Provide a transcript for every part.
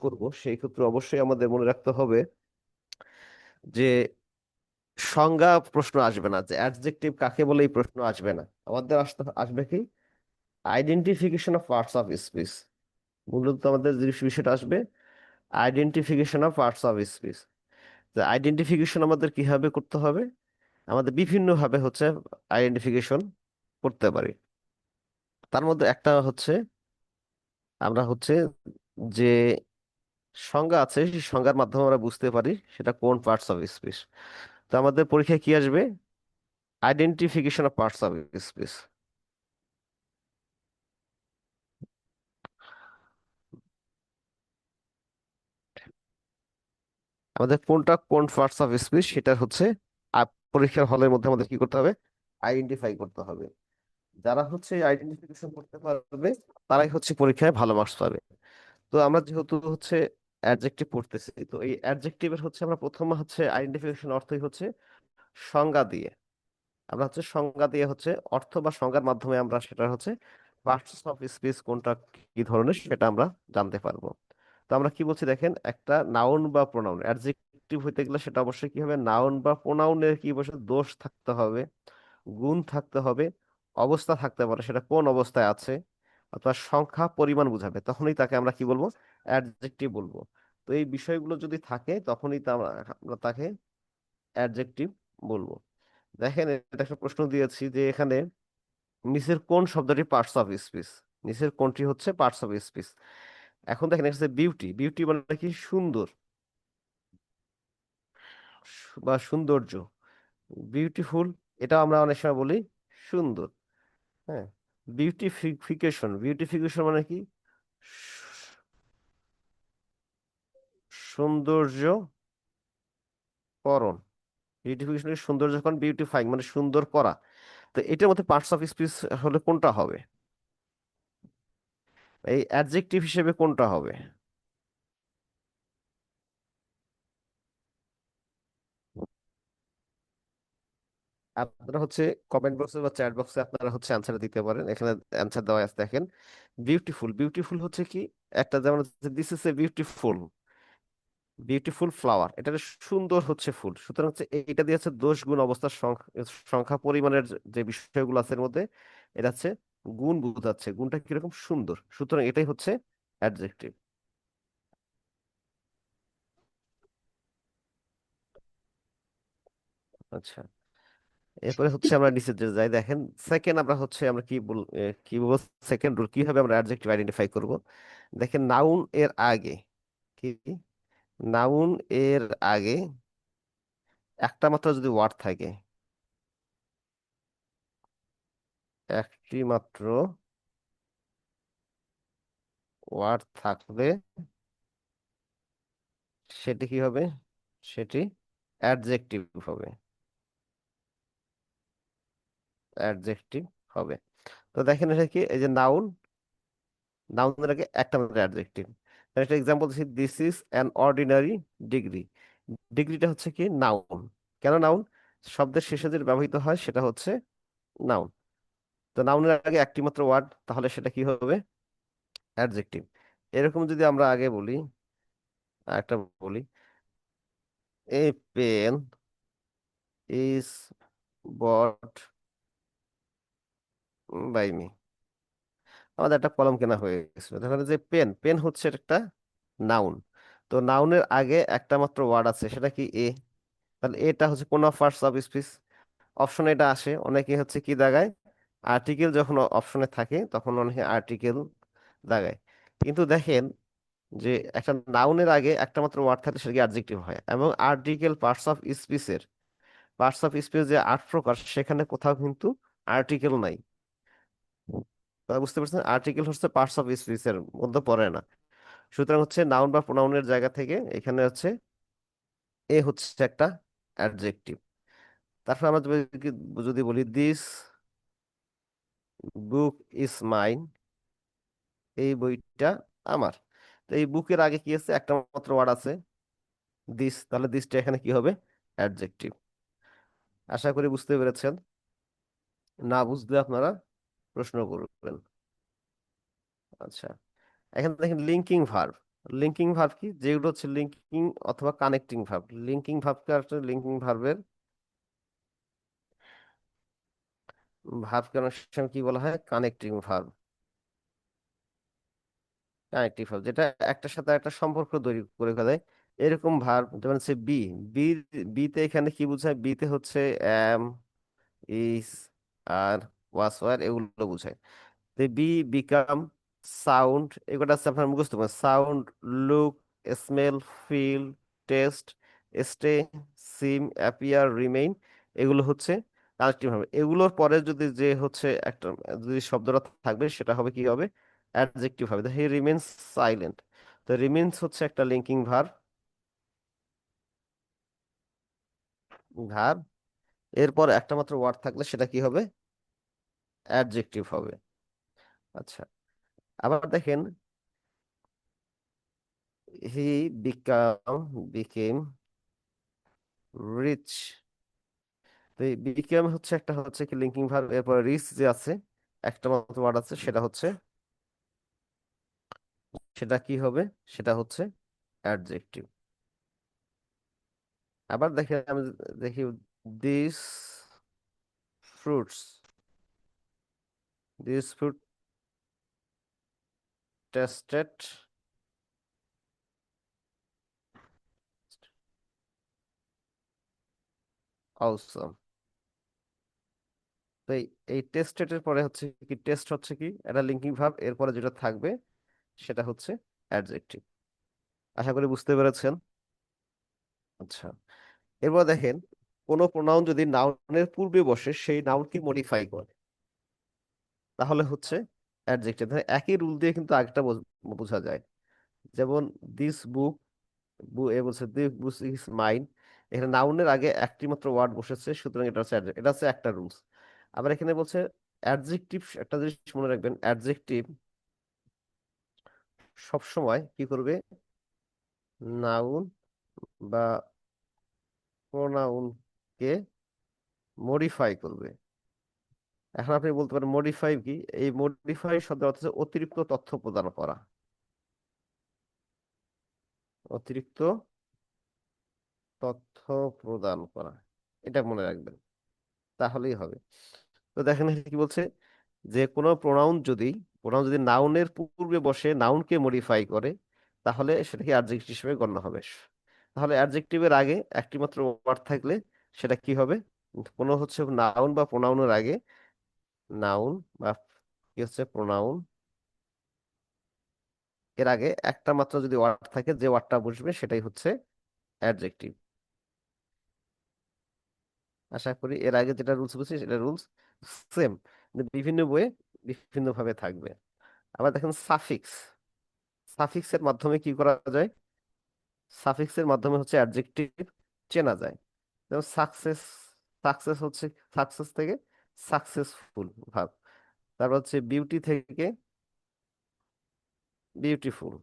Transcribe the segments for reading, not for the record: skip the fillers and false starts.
করব সেই ক্ষেত্রে অবশ্যই আমাদের মনে রাখতে হবে যে সংজ্ঞা প্রশ্ন আসবে না, যে অ্যাডজেক্টিভ কাকে বলে এই প্রশ্ন আসবে না। আমাদের আসবে কি identification of parts of speech. মূলত আমাদের যে বিষয়টা আসবে identification of parts of speech. Identification আমাদের কিভাবে করতে হবে, আমাদের বিভিন্ন ভাবে হচ্ছে আইডেন্টিফিকেশন করতে পারি। তার মধ্যে একটা হচ্ছে আমরা হচ্ছে যে সংজ্ঞা আছে সেই সংজ্ঞার মাধ্যমে আমরা বুঝতে পারি সেটা কোন পার্টস অফ স্পিচ। তো আমাদের পরীক্ষায় কি আসবে identification of parts of speech. আমাদের কোনটা কোন পার্টস অফ স্পিচ সেটা হচ্ছে পরীক্ষার হলের মধ্যে আমাদের কি করতে হবে আইডেন্টিফাই করতে হবে। যারা হচ্ছে আইডেন্টিফিকেশন করতে পারবে তারাই হচ্ছে পরীক্ষায় ভালো মার্কস পাবে। তো আমরা যেহেতু হচ্ছে অ্যাডজেক্টিভ পড়তেছি, তো এই অ্যাডজেক্টিভের হচ্ছে আমরা প্রথমে হচ্ছে আইডেন্টিফিকেশন অর্থই হচ্ছে সংজ্ঞা দিয়ে। আমরা হচ্ছে সংজ্ঞা দিয়ে হচ্ছে অর্থ বা সংজ্ঞার মাধ্যমে আমরা সেটা হচ্ছে পার্টস অফ স্পিচ কোনটা কি ধরনের সেটা আমরা জানতে পারবো। তো আমরা কি বলছি দেখেন, একটা নাউন বা প্রোনাউন অ্যাডজেক্টিভ হইতে গেলে সেটা অবশ্যই কি হবে নাউন বা প্রোনাউনের কি বসে দোষ থাকতে হবে, গুণ থাকতে হবে, অবস্থা থাকতে পারে সেটা কোন অবস্থায় আছে, অথবা সংখ্যা পরিমাণ বুঝাবে, তখনই তাকে আমরা কি বলবো অ্যাডজেক্টিভ বলবো। তো এই বিষয়গুলো যদি থাকে তখনই আমরা তাকে অ্যাডজেক্টিভ বলবো। দেখেন এটা একটা প্রশ্ন দিয়েছি যে এখানে নিচের কোন শব্দটি পার্টস অফ স্পিচ, নিচের কোনটি হচ্ছে পার্টস অফ স্পিচ। এখন দেখেন এখানে বিউটি, বিউটি মানে কি সুন্দর বা সৌন্দর্য। বিউটিফুল এটা আমরা অনেক সময় বলি সুন্দর। হ্যাঁ, বিউটিফিকেশন, বিউটিফিকেশন মানে কি সৌন্দর্যকরণ। বিউটিফিকেশন সৌন্দর্যকরণ, বিউটিফাইং মানে সুন্দর করা। তো এটার মধ্যে পার্টস অফ স্পিচ হলে কোনটা হবে, এই অ্যাডজেক্টিভ হিসেবে কোনটা হবে? আপনারা হচ্ছে কমেন্ট বক্সে বা চ্যাট বক্সে আপনারা হচ্ছে অ্যান্সার দিতে পারেন, এখানে অ্যান্সার দেওয়া আছে দেখেন। বিউটিফুল, বিউটিফুল হচ্ছে কি একটা যেমন this is a beautiful, beautiful flower, এটা একটা সুন্দর হচ্ছে ফুল। সুতরাং হচ্ছে এটা দিয়ে হচ্ছে দোষ গুণ অবস্থার সংখ্যা পরিমাণের যে বিষয়গুলো আছে এর মধ্যে এটা হচ্ছে গুণ বোঝাচ্ছে, গুণটা কিরকম সুন্দর, সুতরাং এটাই হচ্ছে অ্যাডজেক্টিভ। আচ্ছা, এরপরে হচ্ছে আমরা নিচে যে যাই দেখেন সেকেন্ড আমরা হচ্ছে আমরা কি বলবো সেকেন্ড রুল কিভাবে আমরা অ্যাডজেক্টিভ আইডেন্টিফাই করব। দেখেন নাউন এর আগে কি, নাউন এর আগে একটা মাত্র যদি ওয়ার্ড থাকে, একটি মাত্র ওয়ার্ড থাকলে সেটি কি হবে, সেটি অ্যাডজেক্টিভ হবে, অ্যাডজেক্টিভ হবে। তো দেখেন এটা কি এই যে নাউন, নাউনের আগে একটা মাত্র অ্যাডজেক্টিভ। একটা এক্সাম্পল দিচ্ছি, this is an ordinary degree. ডিগ্রিটা হচ্ছে কি নাউন। কেন নাউন? শব্দের শেষে যে ব্যবহৃত হয় সেটা হচ্ছে নাউন। তো নাউনের আগে একটি মাত্র ওয়ার্ড, তাহলে সেটা কি হবে অ্যাডজেক্টিভ। এরকম যদি আমরা আগে বলি, একটা বলি a pen is bought by me, আমাদের একটা কলম কেনা হয়ে গেছিল, দেখেন যে পেন, পেন হচ্ছে একটা নাউন। তো নাউনের আগে একটা মাত্র ওয়ার্ড আছে সেটা কি এ, তাহলে এটা হচ্ছে কোন পার্টস অফ স্পিচ। অপশনে এটা আসে, অনেকে হচ্ছে কি দাগায় আর্টিকেল, যখন অপশনে থাকে তখন অনেকে আর্টিকেল দাগায়। কিন্তু দেখেন যে একটা নাউনের আগে একটা মাত্র ওয়ার্ড থাকলে সেটা কি অ্যাডজেক্টিভ হয়, এবং আর্টিকেল পার্টস অফ স্পিচের, পার্টস অফ স্পিচ যে 8 প্রকার সেখানে কোথাও কিন্তু আর্টিকেল নাই। কথা বুঝতে পারছেন, আর্টিকেল হচ্ছে পার্টস অফ স্পিচের মধ্যে পড়ে না। সুতরাং হচ্ছে নাউন বা প্রোনাউনের জায়গা থেকে এখানে হচ্ছে এ হচ্ছে একটা অ্যাডজেক্টিভ। তারপর আমরা যদি বলি দিস বুক ইজ মাইন, এই বইটা আমার। তো এই বুকের আগে কি আছে একটা মাত্র ওয়ার্ড আছে দিস, তাহলে দিসটা এখানে কি হবে অ্যাডজেক্টিভ। আশা করি বুঝতে পেরেছেন, না বুঝলে আপনারা প্রশ্ন করবেন। আচ্ছা, এখানে দেখেন লিঙ্কিং ভার্ব, লিঙ্কিং ভার্ব কি, যেগুলো হচ্ছে লিঙ্কিং অথবা কানেক্টিং ভার্ব। লিঙ্কিং ভার্বকে আর লিঙ্কিং ভার্বের কানেকশন কি বলা হয়? Connecting verb. কানেক্টিভ ভার্ব যেটা একটার সাথে একটা সম্পর্ক তৈরি করে ফেলে, এরকম ভার্ব। যেমন হচ্ছে বি, বি, বিতে এখানে কি বোঝায়? বিতে হচ্ছে am, is, are, was, were, এগুলো বোঝায়। বি, বিকাম, সাউন্ড, এগুলো আছে আপনার মুখস্থ করবেন। Sound, look, smell, feel, taste, stay, seem, appear, remain, এগুলো হচ্ছে কানেক্টিভ ভার্ব। এগুলোর পরে যদি যে হচ্ছে একটা যদি শব্দটা থাকবে সেটা হবে কি হবে? অ্যাডজেক্টিভ হবে। হি রিমেইনস সাইলেন্ট, তো রিমেইনস হচ্ছে একটা লিঙ্কিং ভার্ব। ভার্ব এরপর একটা মাত্র ওয়ার্ড থাকলে সেটা কি হবে? অ্যাডজেক্টিভ হবে। আচ্ছা, আবার দেখেন, হি বিকেম রিচ, তো এই বিকেম হচ্ছে একটা হচ্ছে কি লিঙ্কিং ভার্ব। এরপর রিচ যে আছে একটা মাত্র ওয়ার্ড আছে, সেটা কি হবে? সেটা হচ্ছে অ্যাডজেক্টিভ। আবার দেখে আমি দেখি, this fruits, this fruit tasted awesome. তো এই টেস্টেড এর পরে হচ্ছে কি? টেস্ট হচ্ছে কি একটা লিঙ্কিং ভার্ব, এরপরে যেটা থাকবে সেটা হচ্ছে অ্যাডজেক্টিভ। আশা করি বুঝতে পেরেছেন। আচ্ছা, এরপর দেখেন, কোন প্রোনাউন যদি নাউনের পূর্বে বসে সেই নাউনকে মডিফাই করে তাহলে হচ্ছে অ্যাডজেক্টিভ। একই রুল দিয়ে কিন্তু আগেটা বোঝা যায়। যেমন দিস বুক, এ বলছে দিস বুক ইজ মাইন, এখানে নাউনের আগে একটি মাত্র ওয়ার্ড বসেছে, সুতরাং এটা হচ্ছে এটা হচ্ছে একটা রুলস। আবার এখানে বলছে অ্যাডজেক্টিভ, একটা জিনিস মনে রাখবেন, অ্যাডজেক্টিভ সব সময় কি করবে? নাউন বা প্রোনাউনকে মডিফাই করবে। এখন আপনি বলতে পারেন মডিফাই কি? এই মডিফাই শব্দের অর্থ হচ্ছে অতিরিক্ত তথ্য প্রদান করা। অতিরিক্ত তথ্য প্রদান করা, এটা মনে রাখবেন, তাহলেই হবে। তো দেখেন কি বলছে, যে কোনো প্রোনাউন যদি নাউনের পূর্বে বসে নাউনকে মডিফাই করে তাহলে সেটাকে অ্যাডজেক্টিভ হিসেবে গণ্য হবে। তাহলে অ্যাডজেক্টিভের আগে একটি মাত্র ওয়ার্ড থাকলে সেটা কি হবে? কোনো হচ্ছে নাউন বা প্রোনাউনের আগে, নাউন বা কি হচ্ছে প্রোনাউন, এর আগে একটা মাত্র যদি ওয়ার্ড থাকে, যে ওয়ার্ডটা বসবে সেটাই হচ্ছে অ্যাডজেক্টিভ। আশা করি এর আগে যেটা রুলস বলছি সেটা রুলস সেম, বিভিন্ন বইয়ে বিভিন্ন ভাবে থাকবে। আবার দেখেন সাফিক্স, সাফিক্সের মাধ্যমে কি করা যায়? সাফিক্সের মাধ্যমে হচ্ছে অ্যাডজেক্টিভ চেনা যায়। যেমন সাকসেস, সাকসেস হচ্ছে সাকসেস থেকে সাকসেসফুল ভাব। তারপর হচ্ছে বিউটি থেকে বিউটিফুল।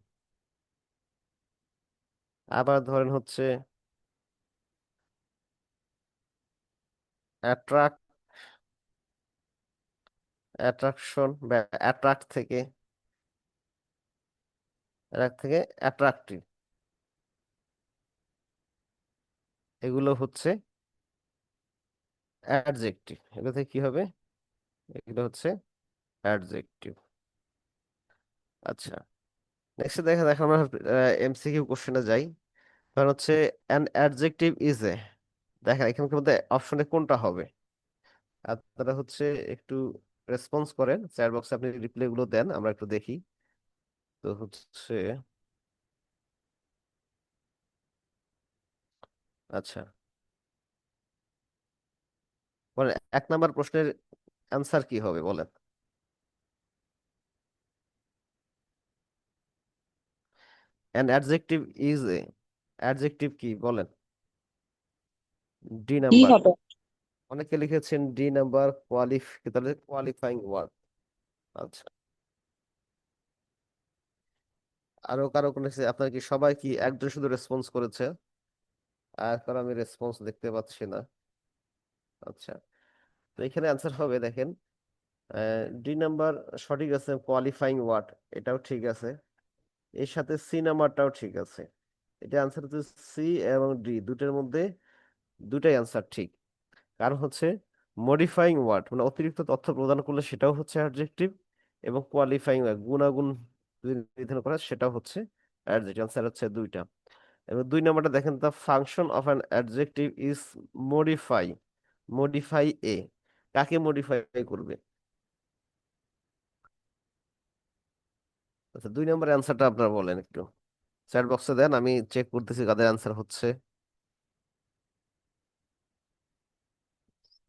আবার ধরেন হচ্ছে অ্যাট্রাক্ট, অ্যাট্রাকশন বা অ্যাট্রাক্ট থেকে, অ্যাট্রাক্টিভ, এগুলো হচ্ছে অ্যাডজেক্টিভ। এগুলো থেকে কি হবে? এগুলো হচ্ছে অ্যাডজেক্টিভ। আচ্ছা, নেক্সট দেখা দেখা আমরা এমসিকিউ কোশ্চেনে যাই। কারণ হচ্ছে অ্যান অ্যাডজেক্টিভ ইজ এ, দেখেন এখানকার মধ্যে অপশনে কোনটা হবে? আপনারা হচ্ছে একটু রেসপন্স করেন, চ্যাট বক্সে আপনি রিপ্লাই গুলো দেন, আমরা একটু দেখি। তো হচ্ছে, আচ্ছা, বলেন 1 নাম্বার প্রশ্নের অ্যান্সার কি হবে বলেন? An adjective is a, adjective কি বলেন? ডি কি নাম্বার। হবে? অনেকে লিখেছেন ডি নাম্বার, তাহলে কোয়ালিফাইং ওয়ার্ড। আচ্ছা, আরো কারো কোনো আপনার কি সবাই কি একজন শুধু রেসপন্স করেছে? আর কারো আমি রেসপন্স দেখতে পাচ্ছি না। আচ্ছা, তো এখানে অ্যান্সার হবে দেখেন, ডি নাম্বার সঠিক আছে, কোয়ালিফাইং ওয়ার্ড, এটাও ঠিক আছে। এর সাথে সি নাম্বারটাও ঠিক আছে। এটা অ্যান্সার হচ্ছে সি এবং ডি দুটোর মধ্যে দুটাই অ্যান্সার ঠিক। কারণ হচ্ছে মডিফাইং ওয়ার্ড মানে অতিরিক্ত তথ্য প্রদান করলে সেটাও হচ্ছে অ্যাডজেক্টিভ, এবং কোয়ালিফাইং গুণাগুণ যদি নির্ধারণ করা হয়, সেটাও হচ্ছে অ্যাডজেক্টিভ। অ্যান্সার হচ্ছে দুইটা। এবার দুই নাম্বারটা দেখেন, the function of an adjective is modify. Modify এ কাকে মডিফাই করবে? আচ্ছা, দুই নম্বরের অ্যান্সারটা আপনারা বলেন একটু চ্যাট বক্সে দেন, আমি চেক করতেছি কাদের অ্যান্সার হচ্ছে।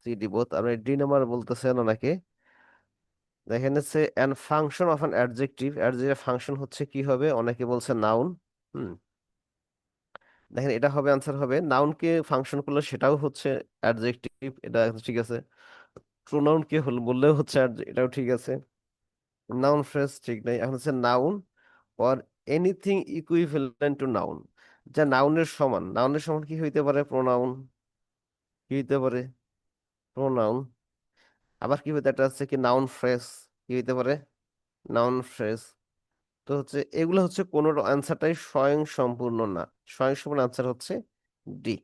C D both. আপনি ডি নাম্বার বলতেছেন ওনাকে। দেখেন হচ্ছে an function of an adjective, adjective function হচ্ছে কি হবে? অনেকে বলছে নাউন। হুম, দেখেন এটা হবে, আনসার হবে নাউনকে ফাংশন করলে সেটাও হচ্ছে অ্যাডজেক্টিভ, এটা ঠিক আছে। প্রোনাউনকে বললেও হচ্ছে এটাও ঠিক আছে। নাউন ফ্রেজ ঠিক নাই, এখন হচ্ছে noun or anything equivalent to noun, যা নাউনের সমান। নাউনের সমান কি হইতে পারে? প্রোনাউন। কি হইতে পারে? প্রোনাউন। আবার কি হইতে একটা আছে কি নাউন ফ্রেজ, কি হইতে পারে? Noun phrase. তো হচ্ছে এগুলো হচ্ছে কোনো অ্যান্সারটাই স্বয়ং সম্পূর্ণ না। স্বয়ং সম্পূর্ণ অ্যান্সার হচ্ছে ডি।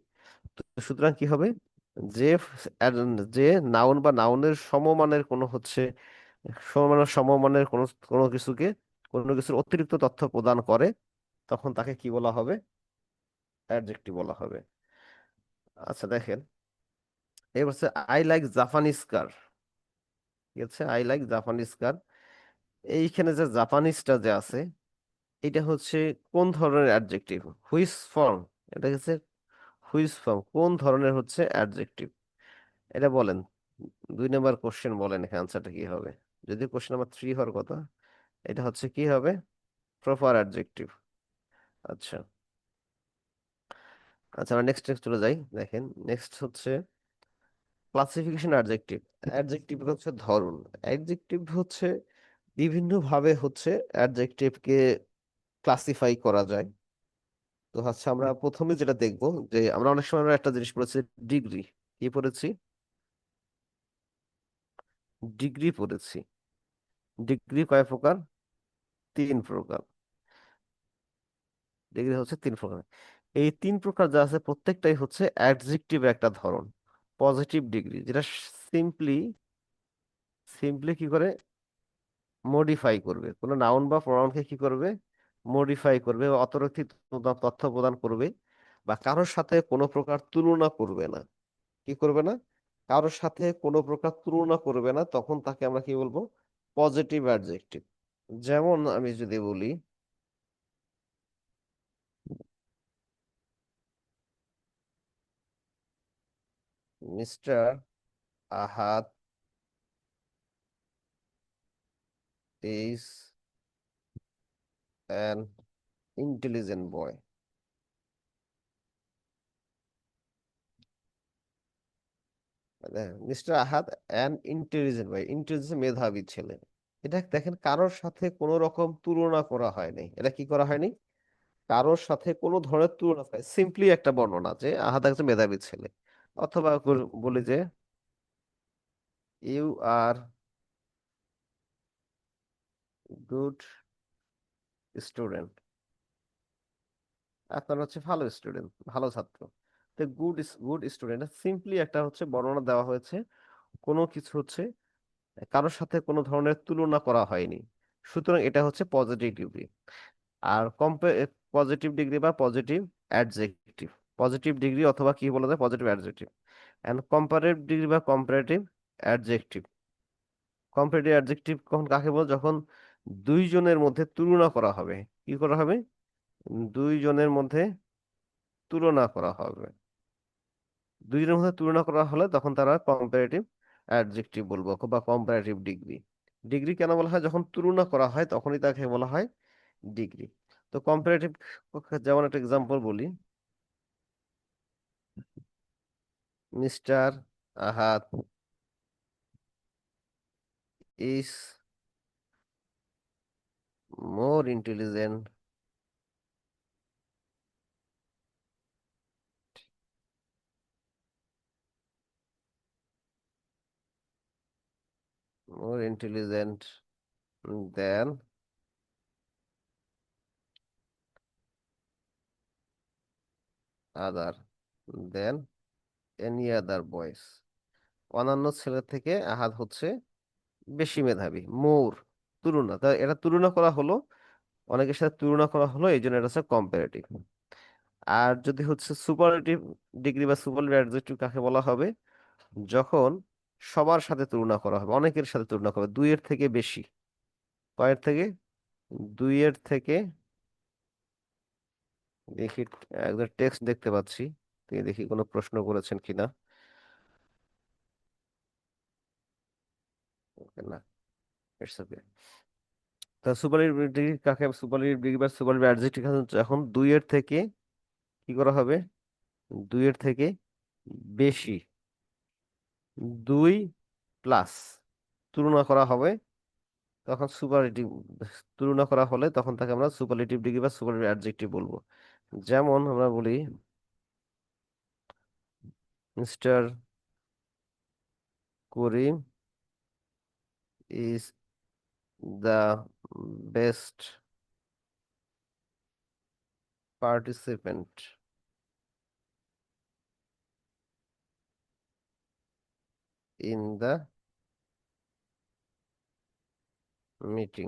তো সুতরাং কি হবে? যে যে নাউন বা নাউনের সমমানের কোনো হচ্ছে সমমানের সমমানের কোনো কোনো কিছুকে কোনো কিছুর অতিরিক্ত তথ্য প্রদান করে, তখন তাকে কি বলা হবে? অ্যাডজেক্টিভ বলা হবে। আচ্ছা দেখেন, এবার হচ্ছে আই লাইক জাপানিজ কার। ঠিক আছে, আই লাইক জাপানিজ কার। এইখানে যে জাপানিজটা যে আছে, এটা হচ্ছে কোন ধরনের অ্যাডজেক্টিভ? Which form? এটা হচ্ছে হুইচ ফর্ম, কোন ধরনের হচ্ছে অ্যাডজেক্টিভ? এটা বলেন। দুই নম্বর কোশ্চেন বলেন, এখানে আনসারটা কি হবে? যদি কোশ্চেন নাম্বার 3 হওয়ার কথা, এটা হচ্ছে কি হবে? Proper adjective. আচ্ছা। আচ্ছা, আমরা নেক্সট চলে যাই। দেখেন নেক্সট হচ্ছে ক্লাসিফিকেশন অ্যাডজেক্টিভ। অ্যাডজেক্টিভ হচ্ছে ধরন। অ্যাডজেক্টিভ হচ্ছে বিভিন্ন ভাবে হচ্ছে অ্যাডজেক্টিভকে ক্লাসিফাই করা যায়। তো হচ্ছে আমরা প্রথমে যেটা দেখবো, যে আমরা অনেক সময় আমরা একটা জিনিস পড়েছি, ডিগ্রি। কি পড়েছি? ডিগ্রি পড়েছি। ডিগ্রি কয় প্রকার? 3 প্রকার। ডিগ্রি হচ্ছে 3 প্রকার। এই 3 প্রকার যা আছে প্রত্যেকটাই হচ্ছে অ্যাডজেক্টিভ একটা ধরন। পজিটিভ ডিগ্রি যেটা সিম্পলি সিম্পলি কি করে? মডিফাই করবে কোনো নাউন বা প্রনাউনকে, কি করবে? মডিফাই করবে বা অতিরিক্ত তথ্য প্রদান করবে, বা কারোর সাথে কোনো প্রকার তুলনা করবে না। কি করবে না? কারোর সাথে কোনো প্রকার তুলনা করবে না, তখন তাকে আমরা কি বলবো? Positive adjective. যেমন আমি যদি বলি, mister Ahad is an intelligent boy. Mister Ahad an intelligent boy, intelligent মেধাবী ছেলে। এটা দেখেন কারোর সাথে কোনো রকম তুলনা করা হয়নি। এটা কি করা হয়নি? কারোর সাথে কোনো ধরনের তুলনা হয়, সিম্পলি একটা বর্ণনা যে আহাদ একজন মেধাবী ছেলে। অথবা বলি যে ইউ আর গুড স্টুডেন্ট, আপনার হচ্ছে ভালো স্টুডেন্ট, ভালো ছাত্র। তো গুড স্টুডেন্ট সিম্পলি একটা হচ্ছে বর্ণনা দেওয়া হয়েছে, কোনো কিছু হচ্ছে কারোর সাথে কোনো ধরনের তুলনা করা হয়নি। সুতরাং এটা হচ্ছে পজিটিভ ডিগ্রি। আর পজিটিভ ডিগ্রি বা পজিটিভ অ্যাডজেক্টিভ, পজিটিভ ডিগ্রি অথবা কি বলা যায়? Positive adjective. And comparative degree বা কম্পারেটিভ অ্যাডজেক্টিভ। কম্পারেটিভ অ্যাডজেক্টিভ কখন কাকে বল? যখন দুইজনের মধ্যে তুলনা করা হবে। কি করা হবে? দুইজনের মধ্যে তুলনা করা হবে। দুইজনের মধ্যে তুলনা করা হলে তখন তারা কম্পারেটিভ অ্যাডজেক্টিভ বলবো বা কম্পারেটিভ ডিগ্রি। ডিগ্রি কেন বলা হয়? যখন তুলনা করা হয় তখনই তাকে বলা হয় ডিগ্রি। তো কম্পারেটিভ, যেমন একটা এক্সাম্পল বলি, mister Ahad is more intelligent more intelligent then other than any other বয়েস, অন্যান্য ছেলে থেকে আহাদ হচ্ছে বেশি মেধাবী, মোর, তুলনা, তা এটা তুলনা করা হলো, অনেকের সাথে তুলনা করা হলো, এই জন্য এটা হচ্ছে কম্পারেটিভ। আর যদি হচ্ছে সুপারলেটিভ ডিগ্রি বা সুপারলেটিভ অ্যাডজেক্টিভ কাকে বলা হবে, যখন সবার সাথে তুলনা করা হবে, অনেকের সাথে তুলনা করা হবে, দুইয়ের থেকে বেশি, কয়ের থেকে, দুইয়ের থেকে, দেখি একদম টেক্সট দেখতে পাচ্ছি, তিনি দেখি কোনো প্রশ্ন করেছেন কিনা। Okay, না, ইটস ওকে। তা সুপারলেটিভ ডিগ্রি কাকে, সুপারলেটিভ ডিগ্রি বা সুপারলেটিভ অ্যাডজেক্টিভ যখন দুইয়ের থেকে কি করা হবে, দুইয়ের থেকে বেশি, দুই প্লাস তুলনা করা হবে, তখন সুপারলেটিভ, তুলনা করা হলে তখন তাকে আমরা সুপারলেটিভ ডিগ্রি বা সুপারলেটিভ অ্যাডজেক্টিভ বলবো। যেমন আমরা বলি mister Karim is the best participant in the meeting.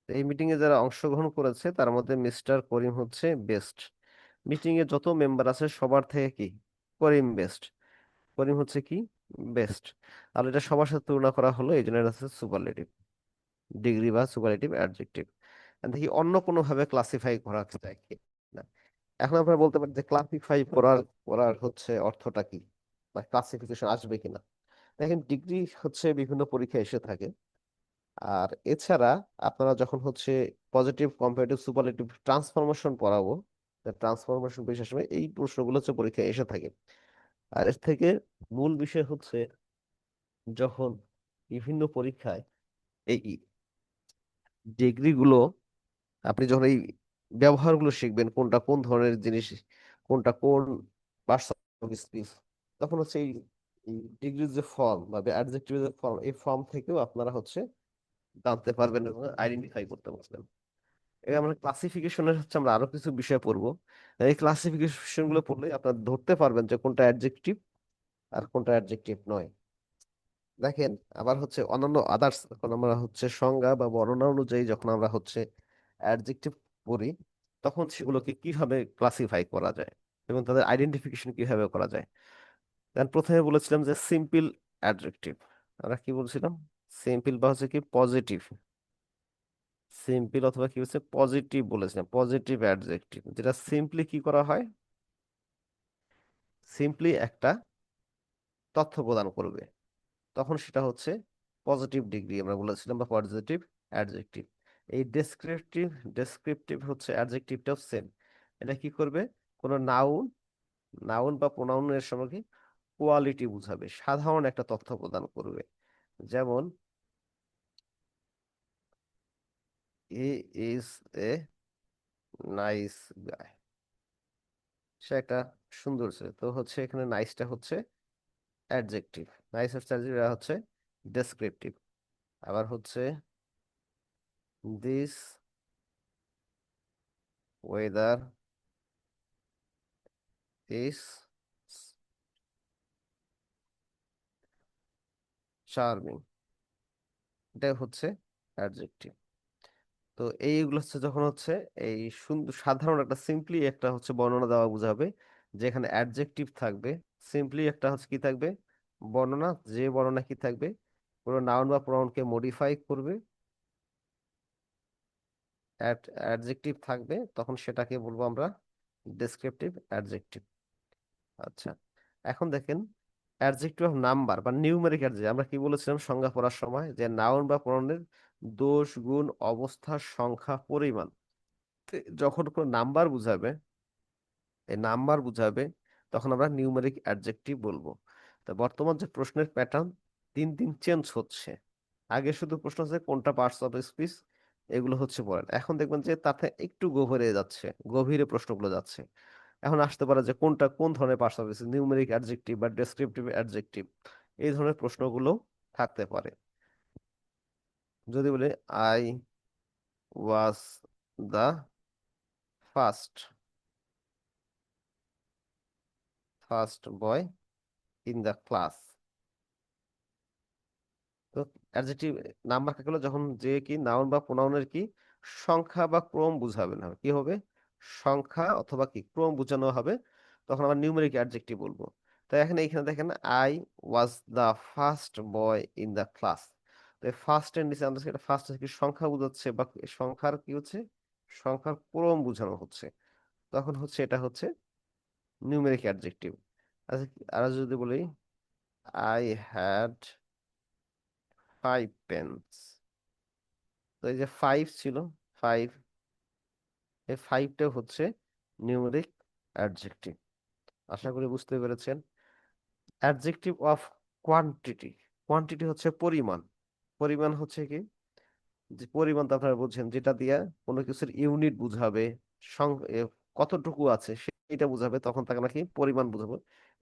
এই মিটিং এ যারা অংশগ্রহণ করেছে তার মধ্যে মিস্টার করিম হচ্ছে বেস্ট, মিটিং এ যত মেম্বার আছে সবার থেকে কি করিম বেস্ট, করিম হচ্ছে কি বেস্ট। আর এটা সবার সাথে তুলনা করা হলো, এই জন্য এটা হচ্ছে সুপারলেটিভ ডিগ্রি বা সুপারলেটিভ অ্যাডজেক্টিভ। দেখি অন্য কোনো ভাবে ক্লাসিফাই করা যায় কি না। এখন আপনারা বলতে পারেন যে ক্লাসিফাই করার করার হচ্ছে অর্থটা কি, বা ক্লাসিফিকেশন আসবে কিনা। দেখেন ডিগ্রি হচ্ছে বিভিন্ন পরীক্ষা এসে থাকে, আর এছাড়া আপনারা যখন হচ্ছে পজিটিভ কম্পারেটিভ সুপারলেটিভ ট্রান্সফরমেশন পড়াবো, ট্রান্সফরমেশন বিশেষ সময় এই প্রশ্নগুলো হচ্ছে পরীক্ষায় এসে থাকে। আর এর থেকে মূল বিষয় হচ্ছে যখন বিভিন্ন পরীক্ষায় এই ডিগ্রি গুলো আপনি যখন এই ব্যবহারগুলো শিখবেন, কোনটা কোন ধরনের জিনিস, কোনটা কোন পার্টস অফ স্পিচ, তখন হচ্ছে এই ডিগ্রির যে ফর্ম বা অ্যাডজেক্টিভের যে ফর্ম, এই ফর্ম থেকেও আপনারা হচ্ছে জানতে পারবেন এবং আইডেন্টিফাই করতে পারবেন। এই আমরা ক্লাসিফিকেশনের হচ্ছে আমরা আরো কিছু বিষয় পড়বো, এই ক্লাসিফিকেশন গুলো পড়লে আপনারা ধরতে পারবেন যে কোনটা অ্যাডজেক্টিভ আর কোনটা অ্যাডজেক্টিভ নয়। দেখেন আবার হচ্ছে অন্যান্য আদার্স, যখন আমরা হচ্ছে সংজ্ঞা বা বর্ণনা অনুযায়ী যখন আমরা হচ্ছে অ্যাডজেক্টিভ পড়ি, তখন সেগুলোকে কিভাবে ক্লাসিফাই করা যায় এবং তাদের আইডেন্টিফিকেশন কিভাবে করা যায়। দেন প্রথমে বলেছিলাম যে সিম্পল অ্যাডজেক্টিভ, আমরা কি বলছিলাম, সিম্পল বা হচ্ছে কি পজিটিভ, সিম্পল অথবা কি হচ্ছে পজিটিভ বলেছিলাম, পজিটিভ অ্যাডজেক্টিভ যেটা সিম্পলি কি করা হয়, সিম্পলি একটা তথ্য প্রদান করবে, তখন সেটা হচ্ছে পজিটিভ ডিগ্রি আমরা বলেছিলাম বা পজিটিভ অ্যাডজেক্টিভ। এই ডেসক্রিপটিভ, ডেসক্রিপটিভ হচ্ছে অ্যাডজেক্টিভটাও সেম, এটা কি করবে, কোনো নাউন, নাউন বা প্রোনাউনের সময় কি কোয়ালিটি বুঝাবে, সাধারণ একটা তথ্য প্রদান করবে। যেমন হি ইজ এ নাইস গায়, সে একটা সুন্দর ছেলে, তো হচ্ছে এখানে নাইসটা হচ্ছে অ্যাডজেক্টিভ, নাইস হচ্ছে adjective, এটা হচ্ছে ডেসক্রিপটিভ। আবার হচ্ছে দিস ওয়েদার ইজ চার্মিং, এটা হচ্ছে অ্যাডজেক্টিভ। তো এইগুলো হচ্ছে যখন হচ্ছে এই সুন্দর সাধারণ একটা সিম্পলি একটা হচ্ছে বর্ণনা দেওয়া বোঝাবে, যেখানে অ্যাডজেক্টিভ থাকবে, সিম্পলি একটা হচ্ছে কি থাকবে বর্ণনা, যে বর্ণনা কি থাকবে কোনো নাউন বা প্রনাউনকে মডিফাই করবে, অ্যাডজেক্টিভ থাকবে, তখন সেটাকে বলবো আমরা ডেসক্রিপটিভ অ্যাডজেক্টিভ। আচ্ছা, এখন দেখেন অ্যাডজেক্টিভ অফ নাম্বার বা নিউমেরিক অ্যাডজেক্টিভ, আমরা কি বলেছিলাম সংজ্ঞা পড়ার সময়, যে নাউন বা প্রনাউনের দোষ গুণ অবস্থা সংখ্যা পরিমাণ, যখন কোনো নাম্বার বুঝাবে, এই নাম্বার বুঝাবে, তখন আমরা নিউমেরিক অ্যাডজেক্টিভ বলবো। তো বর্তমান যে প্রশ্নের প্যাটার্ন দিন দিন চেঞ্জ হচ্ছে, আগে শুধু প্রশ্ন হচ্ছে কোনটা পার্টস অফ স্পিচ, এগুলো হচ্ছে পড়েন, এখন দেখবেন যে তাতে একটু গভীরে যাচ্ছে, গভীরে প্রশ্নগুলো যাচ্ছে। এখন আসতে পারে যে কোনটা কোন ধরনের parts of speech, numeric adjective বা ডেসক্রিপটিভ অ্যাডজেক্টিভ, এই ধরনের প্রশ্নগুলো থাকতে পারে। যদি বলে I was the first, first boy in the class. তো অ্যাডজেক্টিভ নাম্বার কাকে বলে? যখন যে কি নাউন বা প্রোনাউনের কি সংখ্যা বা ক্রম বুঝাবে না, কি হবে? সংখ্যা অথবা কি ক্রম বোঝানো হবে, তখন আমরা নিউমেরিক অ্যাডজেক্টিভ বলবো। তাই এখানে এইখানে দেখেন, I was the first boy in the class. তো ফার্স্ট এর নিচে আমরা এটা ফার্স্ট কি সংখ্যা বোঝাচ্ছে বা সংখ্যার কি হচ্ছে, সংখ্যার ক্রম বোঝানো হচ্ছে, তখন হচ্ছে এটা হচ্ছে নিউমেরিক অ্যাডজেক্টিভ। আচ্ছা, আর যদি বলি আই হ্যাড 5 pens, তো এই যে ফাইভ ছিল, ফাইভ, এই ফাইভটা হচ্ছে নিউমেরিক অ্যাডজেক্টিভ। আশা করি বুঝতে পেরেছেন। অ্যাডজেক্টিভ অফ কোয়ান্টিটি, কোয়ান্টিটি হচ্ছে পরিমাণ। পরিমাণ হচ্ছে কি, যে পরিমাণ তো আপনারা বুঝছেন, যেটা দিয়ে কোনো কিছুর ইউনিট বুঝাবে, কতটুকু আছে সেটা বুঝাবে, তখন তাকে নাকি পরিমাণ বুঝাবো।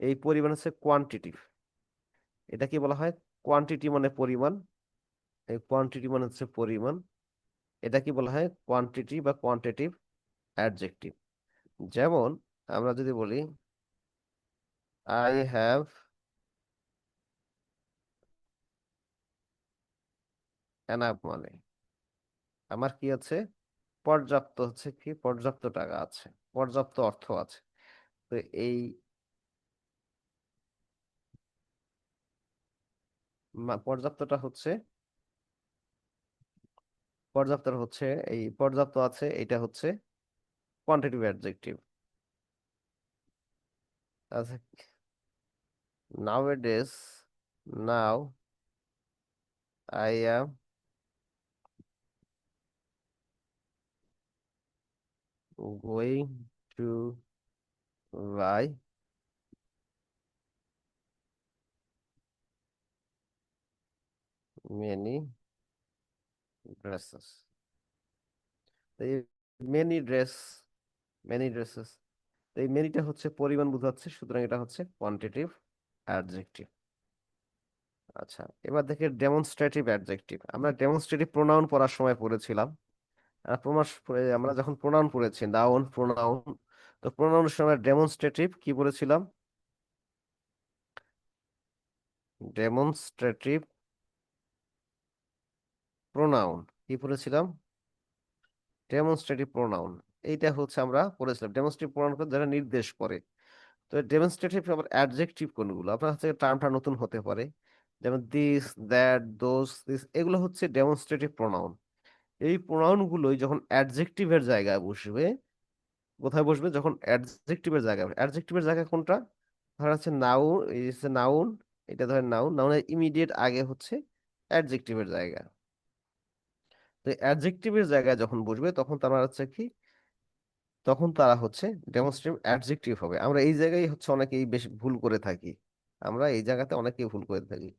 এই পরিমাণ হচ্ছে কোয়ান্টিটিভ। এটা কি বলা হয়? কোয়ান্টিটি মানে পরিমাণ, এই কোয়ান্টিটি মানে হচ্ছে পরিমাণ। এটা কি বলা হয়? কোয়ান্টিটি বা কোয়ান্টিটিভ অ্যাডজেক্টিভ। যেমন আমরা যদি বলি আই হ্যাভ এনাফ, মানে আমার কি আছে, পর্যাপ্ত, হচ্ছে কি পর্যাপ্ত টাকা আছে, পর্যাপ্ত অর্থ আছে। তো এই পর্যাপ্তটা হচ্ছে, পর্যাপ্তটা হচ্ছে, এই পর্যাপ্ত আছে, এটা হচ্ছে কোয়ান্টিটিভ অ্যাডজেক্টিভ। আচ্ছা, nowadays, now I am going to buy many dresses. এই মেনি ড্রেস, মেনি ড্রেসেস, এই মেনিটা হচ্ছে পরিমাণ বোঝাচ্ছে, সুতরাং এটা হচ্ছে কোয়ান্টিটিভ অ্যাডজেক্টিভ। আচ্ছা, এবার দেখে ডেমনস্ট্রেটিভ অ্যাডজেক্টিভ। আমরা ডেমনস্ট্রেটিভ প্রোনাউন পড়ার সময় পড়েছিলাম। আমরা যখন প্রোনাউন পড়েছি, নাউন প্রোনাউন, তো প্রোনাউনের সময় ডেমনস্ট্রেটিভ কি বলেছিলাম? ডেমনস্ট্রেটিভ প্রোনাউন কি পড়েছিলাম? ডেমনস্ট্রেটিভ প্রোনাউন, এইটা হচ্ছে আমরা পড়েছিলাম। ডেমনস্ট্রেটিভ প্রোনাউন যারা নির্দেশ করে। তো ডেমনস্ট্রেটিভ আবার অ্যাডজেক্টিভ কোনগুলো আপনার কাছে টার্মটা নতুন হতে পারে, যেমন দিস, দ্যাট, দোজ, দিস, এগুলো হচ্ছে ডেমনস্ট্রেটিভ প্রোনাউন। এই প্রোনাউন গুলোই যখন অ্যাডজেক্টিভের জায়গায় বসবে, কোথায় বসবে? যখন অ্যাডজেক্টিভের জায়গায়, অ্যাডজেক্টিভের জায়গায় কোনটা? ধরা হচ্ছে নাউন, এই হচ্ছে নাউন, এটা ধরেন নাউন, নাউনের ইমিডিয়েট আগে হচ্ছে অ্যাডজেক্টিভের জায়গা। তো অ্যাডজেক্টিভের জায়গায় যখন বসবে, তখন তারা হচ্ছে কি, তখন তারা হচ্ছে ডেমনস্ট্রেটিভ অ্যাডজেক্টিভ হবে। আমরা এই জায়গায় হচ্ছে অনেকেই বেশি ভুল করে থাকি, আমরা এই জায়গাতে অনেকেই ভুল করে থাকি।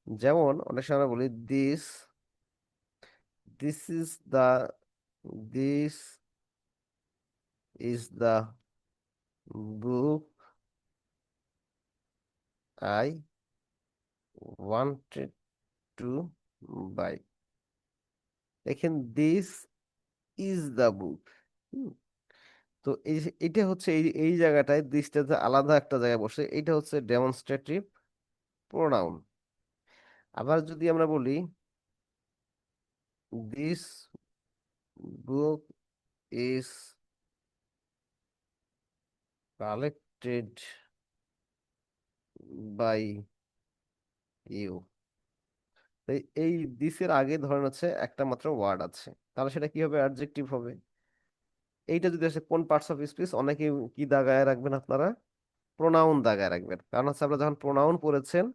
যেমন অনেক সময় আমরা বলি this, this is the, this is the book I wanted to buy. দেখেন, দিস ইজ দা বুক। তো এইটা হচ্ছে এই এই জায়গাটায় দিসটাতে আলাদা একটা জায়গায় বসে, এটা হচ্ছে ডেমনস্ট্রেটিভ প্রোনাউন। আবার যদি আমরা বলি this book is collected by you, এই দিসের আগে ধরেন হচ্ছে একটা মাত্র ওয়ার্ড আছে, তাহলে সেটা কি হবে? অ্যাডজেক্টিভ হবে। এইটা যদি আসে কোন পার্টস অফ স্পিচ, অনেকে কি দাগায় রাখবেন আপনারা? প্রোনাউন দাগায় রাখবেন। কারণ হচ্ছে আমরা যখন প্রোনাউন পড়েছেন,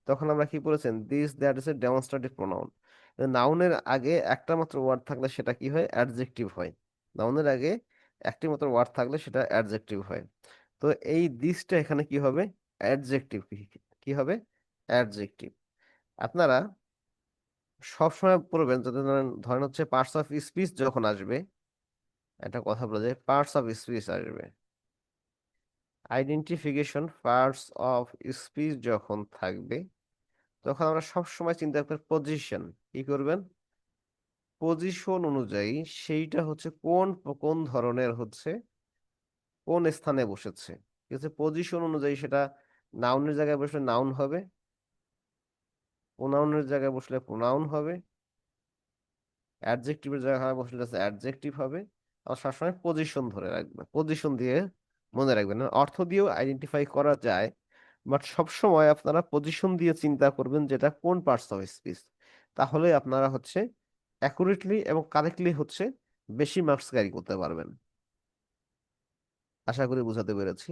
তখন আমরা কি পড়েছেন? This, that is a demonstrative pronoun. নাউনের আগে একটা মাত্র ওয়ার্ড থাকলে সেটা কি হয়? অ্যাডজেক্টিভ হয়। নাউনের আগে একটি মাত্র ওয়ার্ড থাকলে সেটা অ্যাডজেক্টিভ হয়। তো এই দিসটা এখানে কি হবে? অ্যাডজেক্টিভ। কি হবে? অ্যাডজেক্টিভ। আপনারা সবসময় পড়বেন, যদি ধরেন ধরেন হচ্ছে পার্টস অফ স্পিচ যখন আসবে, একটা কথা বলা যায়, পার্টস অফ স্পিচ আসবে, আইডেন্টিফিকেশন পার্টস অফ স্পিচ যখন থাকবে, তখন আমরা সবসময় চিন্তা করব পজিশন। কি করবেন? পজিশন অনুযায়ী সেইটা হচ্ছে কোন কোন ধরনের হচ্ছে, কোন স্থানে বসেছে। ঠিক আছে, পজিশন অনুযায়ী সেটা নাউনের জায়গায় বসলে নাউন হবে, প্রোনাউনের জায়গায় বসলে প্রোনাউন হবে, অ্যাডজেক্টিভের জায়গায় বসলে অ্যাডজেক্টিভ হবে। আর সবসময় পজিশন ধরে রাখবে, পজিশন দিয়ে মনে রাখবেন। অর্থ দিয়েও আইডেন্টিফাই করা যায়, বাট সবসময় আপনারা পজিশন দিয়ে চিন্তা করবেন যেটা কোন পার্টস অফ স্পিচ, তাহলে আপনারা হচ্ছে অ্যাকুরেটলি এবং কারেক্টলি হচ্ছে বেশি মার্কস ক্যারি করতে পারবেন। আশা করি বুঝাতে পেরেছি।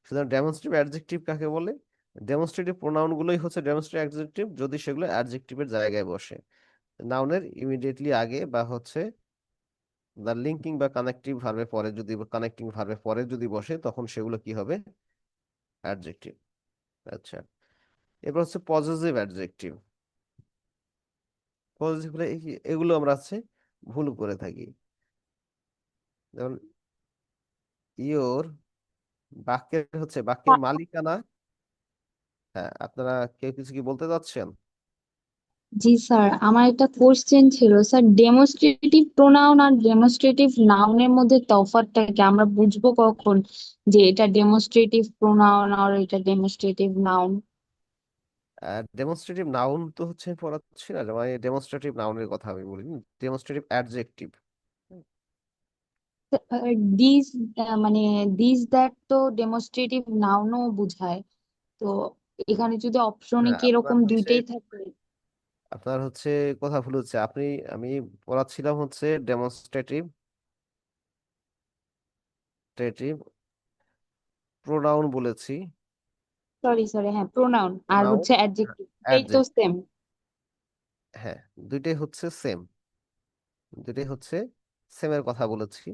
সুতরাং ডেমনস্ট্রেটিভ অ্যাডজেক্টিভ কাকে বলে? ডেমনস্ট্রেটিভ প্রোনাউন গুলোই হচ্ছে ডেমনস্ট্রেটিভ অ্যাডজেক্টিভ যদি সেগুলো অ্যাডজেক্টিভের জায়গায় বসে, নাউনের ইমিডিয়েটলি আগে বা হচ্ছে দ্য লিঙ্কিং বা কানেক্টিভ ভার্বের পরে, যদি কানেক্টিং ভার্বের পরে যদি বসে তখন সেগুলো কি হবে? অ্যাডজেক্টিভ। আচ্ছা, এবার হচ্ছে পজেসিভ অ্যাডজেক্টিভ। পজেসিভ হলে এগুলো আমরা হচ্ছে ভুল করে থাকি। যেমন ইওর, বাক্যের মালিকানা। হ্যাঁ, আপনারা কেউ কিছু কি বলতে চাচ্ছেন? জি স্যার, আমার একটা কোশ্চেন ছিল স্যার, ডেমোস্ট্রেটিভ প্রোনাউন আর ডেমোস্ট্রেটিভ নাউনের মধ্যে তফাৎটা কি আমরা বুঝবো কখন যে এটা ডেমোস্ট্রেটিভ প্রোনাউন আর এটা ডেমোস্ট্রেটিভ নাউন? ডেমনস্ট্রেটিভ নাউন তো হচ্ছে পড়াচ্ছি না, মানে ডেমনস্ট্রেটিভ নাউনের কথা আমি বলিনি, ডেমনস্ট্রেটিভ অ্যাডজেক্টিভ। দিস মানে দিস দ্যাট তো ডেমোস্ট্রেটিভ নাউনও বুঝায়। তো এখানে যদি অপশনে হ্যাঁ, কি আপনার এরকম হচ্ছে দুইটাই থাকে? আপনার হচ্ছে কথা ভুল হচ্ছে। আমি পড়াচ্ছিলাম হচ্ছে ডেমনস্ট্রেটিভ প্রোনাউন বলেছি। সরি সরি, হ্যাঁ প্রোনাউন আর প্রোনাউন, হচ্ছে অ্যাডজেক্টিভ, এই তো অ্যাডজেক্ট, সেম। হ্যাঁ, দুইটাই হচ্ছে সেম, দুইটাই হচ্ছে সেমের কথা বলেছি।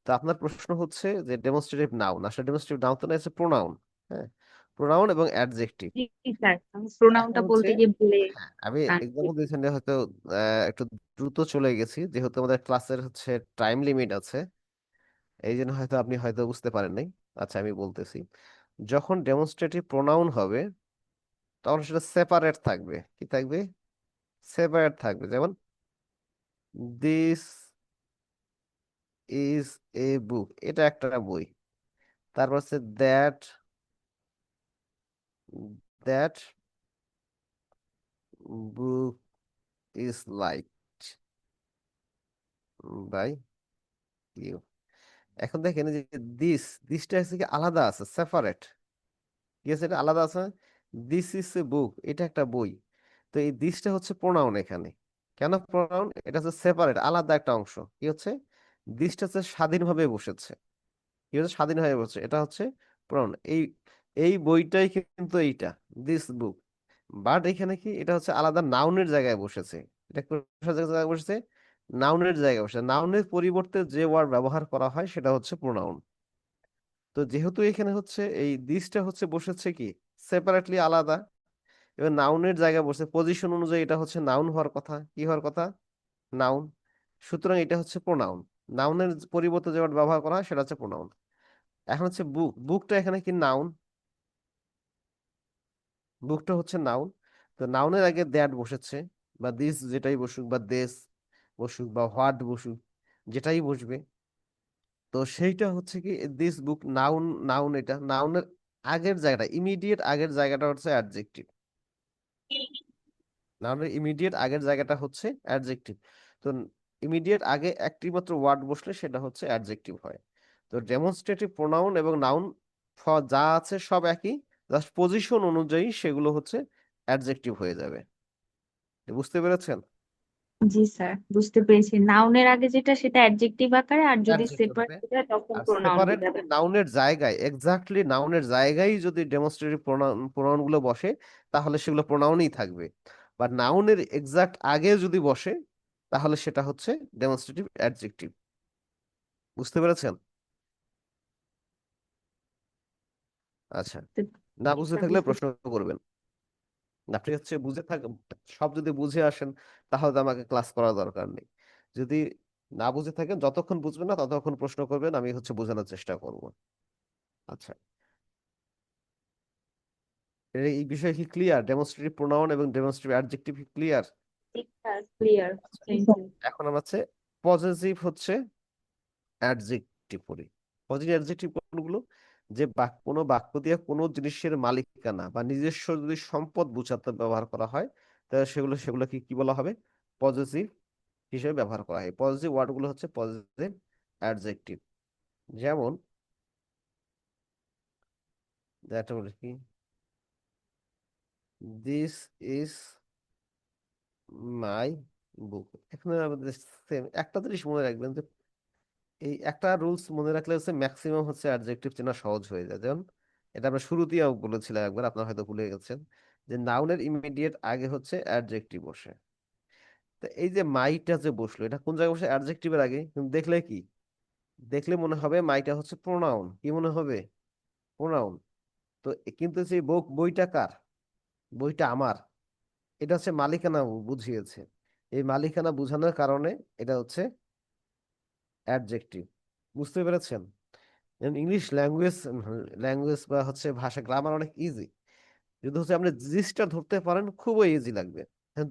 তো আপনার প্রশ্ন হচ্ছে যে ডেমনস্ট্রেটিভ নাউন, আসলে ডেমনস্ট্রেটিভ নাউন তো না, হচ্ছে প্রোনাউন। হ্যাঁ, প্রোনাউন এবং অ্যাডজেক্টিভ। জি স্যার, আমি এখন প্রোনাউনটা হচ্ছে, বলতে গিয়ে ভুলে। হ্যাঁ, আমি হ্যাঁ এক্সাম্পল দিয়েছি হয়তো একটু দ্রুত চলে গেছি, যেহেতু আমাদের ক্লাসের হচ্ছে টাইম লিমিট আছে, এই জন্য হয়তো আপনি হয়তো বুঝতে পারেন নাই। আচ্ছা, আমি বলতেছি, যখন ডেমনস্ট্রেটিভ প্রোনাউন হবে তখন সেটা সেপারেট থাকবে। কি থাকবে? সেপারেট থাকবে। যেমন দিস ইজ এ বুক, এটা একটা বই। তারপর হচ্ছে that book is liked by you. এখন দেখেন যে দিসটা হচ্ছে কি আলাদা আছে, সেপারেট। ঠিক আছে, এটা আলাদা আছে। দিস ইজ এ বুক, এটা একটা বই। তো এই দিসটা হচ্ছে প্রোনাউন এখানে। কেন প্রোনাউন? এটা হচ্ছে সেপারেট, আলাদা একটা অংশ। কি হচ্ছে? দিসটা হচ্ছে স্বাধীনভাবে বসেছে। কি হচ্ছে? স্বাধীনভাবে বসেছে, এটা হচ্ছে প্রোনাউন। এই এই বইটাই কিন্তু এইটা, দিস বুক। বাট এখানে কি, এটা হচ্ছে আলাদা নাউনের জায়গায় বসেছে। এটা কোন জায়গায় বসেছে? নাউনের জায়গায় বসেছে। নাউনের পরিবর্তে যে ওয়ার্ড ব্যবহার করা হয় সেটা হচ্ছে প্রোনাউন। তো যেহেতু এখানে হচ্ছে এই দিসটা হচ্ছে বসেছে কি সেপারেটলি, আলাদা, এবার নাউনের জায়গায় বসে, পজিশন অনুযায়ী এটা হচ্ছে নাউন হওয়ার কথা। কি হওয়ার কথা? নাউন। সুতরাং এটা হচ্ছে প্রোনাউন। নাউনের পরিবর্তে যে word ব্যবহার করা হয় সেটা হচ্ছে প্রোনাউন। এখন হচ্ছে বুকটা এখানে কি নাউন? বুকটা হচ্ছে নাউন। তো নাউনের আগে দ্যাট বসেছে, বা দিস যেটাই বসুক, বা দেশ বসুক, বা হোয়াট বসুক, যেটাই বসবে, তো সেইটা হচ্ছে কি দিস বুক নাউন। নাউন, এটা নাউনের আগের জায়গাটা, ইমিডিয়েট আগের জায়গাটা হচ্ছে অ্যাডজেক্টিভ। নাউনের ইমিডিয়েট আগের জায়গাটা হচ্ছে অ্যাডজেক্টিভ। তো ইমিডিয়েট আগে একটি মাত্র ওয়ার্ড বসলে সেটা হচ্ছে অ্যাডজেক্টিভ হয়। তো ডেমনস্ট্রেটিভ প্রোনাউন এবং নাউন যা আছে সব একই, জাস্ট পজিশন অনুযায়ী সেগুলো হচ্ছে অ্যাডজেক্টিভ হয়ে যাবে। বুঝতে পেরেছেন? জি স্যার, বুঝতে পেরেছি। নাউনের আগে যেটা সেটা অ্যাডজেক্টিভ আকারে, আর যদি অ্যাডজেক্টিভ হবে। সেপারেট হয় তখন আর প্রোনাউন সেপারেট হয়ে যাবে। নাউনের জায়গায়, এক্স্যাক্টলি নাউনের জায়গায় যদি ডেমনস্ট্রেটিভ প্রোনাউন গুলো বসে তাহলে সেগুলো প্রোনাউনই থাকবে। বা নাউনের এক্সাক্ট আগে যদি বসে তাহলে সেটা হচ্ছে ডেমনস্ট্রেটিভ অ্যাডজেক্টিভ। বুঝতে পেরেছেন? আচ্ছা, তো না জি বুঝতে স্যার, থাকলে বুঝতে প্রশ্ন করবেন। আপনি হচ্ছে সব যদি বুঝে আসেন তাহলে তো আমাকে ক্লাস করার দরকার নেই। যদি না বুঝে থাকেন, যতক্ষণ বুঝবেন না ততক্ষণ প্রশ্ন করবেন, আমি হচ্ছে বোঝানোর চেষ্টা করব। আচ্ছা, এই বিষয়ে কি ক্লিয়ার? ডেমনস্ট্রেটিভ প্রোনাউন এবং ডেমনস্ট্রেটিভ অ্যাডজেক্টিভ ক্লিয়ার? জি স্যার, ক্লিয়ার। আচ্ছা, থ্যাংক ইউ। এখন আমরা হচ্ছে পজিটিভ হচ্ছে অ্যাডজেক্টিভ পড়ি। পজিটিভ অ্যাডজেক্টিভ কোনগুলো? যে কোনো বাক্য দিয়ে কোনো জিনিসের মালিকানা বা নিজস্ব যদি সম্পদ বোঝাতে ব্যবহার করা হয়, তাহলে সেগুলো সেগুলো কি কি বলা হবে? পজিটিভ হিসেবে ব্যবহার করা হয়। পজিটিভ ওয়ার্ডগুলো হচ্ছে পজিটিভ অ্যাডজেক্টিভ। যেমন একটা বলি কি, দিস ইজ মাই বুক। এখানে আমাদের সেম একটা জিনিস মনে রাখবেন যে এই একটা রুলস মনে রাখলে হচ্ছে ম্যাক্সিমাম হচ্ছে অ্যাডজেক্টিভ চেনা সহজ হয়ে যায়। যেমন এটা আমরা শুরুতেও বলেছিলাম একবার, আপনারা হয়তো ভুলে গেছেন, যে নাউনের ইমিডিয়েট আগে হচ্ছে অ্যাডজেক্টিভ বসে। তো এই যে মাইটা যে বসলো, এটা কোন জায়গায় বসে? অ্যাডজেক্টিভের আগে। কিন্তু দেখলে কি, দেখলে মনে হবে মাইটা হচ্ছে প্রোনাউন। কি মনে হবে? প্রোনাউন। তো কিন্তু যে বইটা কার? বইটা আমার। এটা হচ্ছে মালিকানা বুঝিয়েছে। এই মালিকানা বোঝানোর কারণে এটা হচ্ছে অ্যাডজেক্টিভ। বুঝতে পেরেছেন? ইংলিশ ল্যাঙ্গুয়েজ, ল্যাঙ্গুয়েজ বা হচ্ছে ভাষা, গ্রামার অনেক ইজি। যদি হচ্ছে আপনি জিনিসটা ধরতে পারেন, খুবই ইজি লাগবে।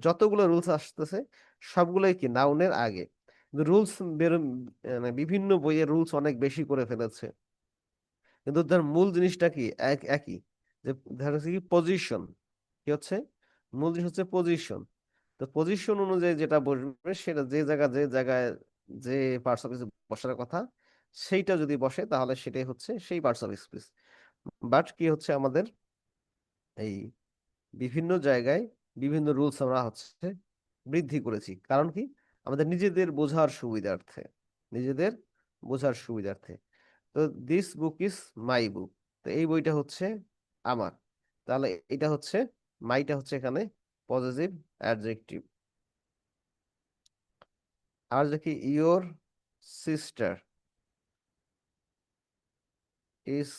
যতগুলো রুলস আসতেছে সবগুলোই কি নাউনের আগে। রুলস বের, মানে বিভিন্ন বইয়ে রুলস অনেক বেশি করে ফেলেছে, কিন্তু তার মূল জিনিসটা কি একই। যে দেখা যাচ্ছে কি পজিশন, কি হচ্ছে মূল জিনিস হচ্ছে পজিশন। তো পজিশন অনুযায়ী যেটা বসবে, সেটা যে জায়গায় যে পার্টস অফ স্পিচ বসার কথা, সেইটা যদি বসে তাহলে সেটাই হচ্ছে সেই পার্টস অফ স্পিচ। বাট কি হচ্ছে, আমাদের এই বিভিন্ন জায়গায় বিভিন্ন রুলস আমরা হচ্ছে বৃদ্ধি করেছি। কারণ কি? আমাদের নিজেদের বোঝার সুবিধার্থে, নিজেদের বোঝার সুবিধার্থে। তো দিস বুক ইজ মাই বুক। তো এই বইটা হচ্ছে আমার। তাহলে এটা হচ্ছে, মাইটা হচ্ছে এখানে পজিটিভ অ্যাডজেক্টিভ। আর দেখি your sister is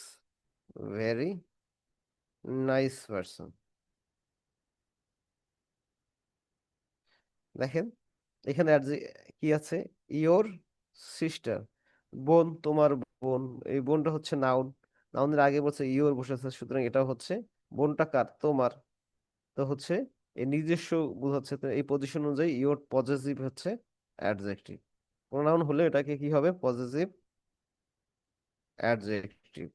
very nice person. দেখেন এখানে কি আছে? ইয়োর সিস্টার, বোন, তোমার বোন। এই বোনটা হচ্ছে নাউন। নাউনের আগে বলছে ইয়োর বসেছে, সুতরাং এটা হচ্ছে বোনটা কার? তোমার। তো হচ্ছে এই নিজস্ব বোঝাচ্ছে। তো এই পজিশন অনুযায়ী ইয়োর পজেসিভ হচ্ছে অ্যাডজেক্টিভ। প্রোনাউন হলে এটাকে কি হবে? Possessive adjective.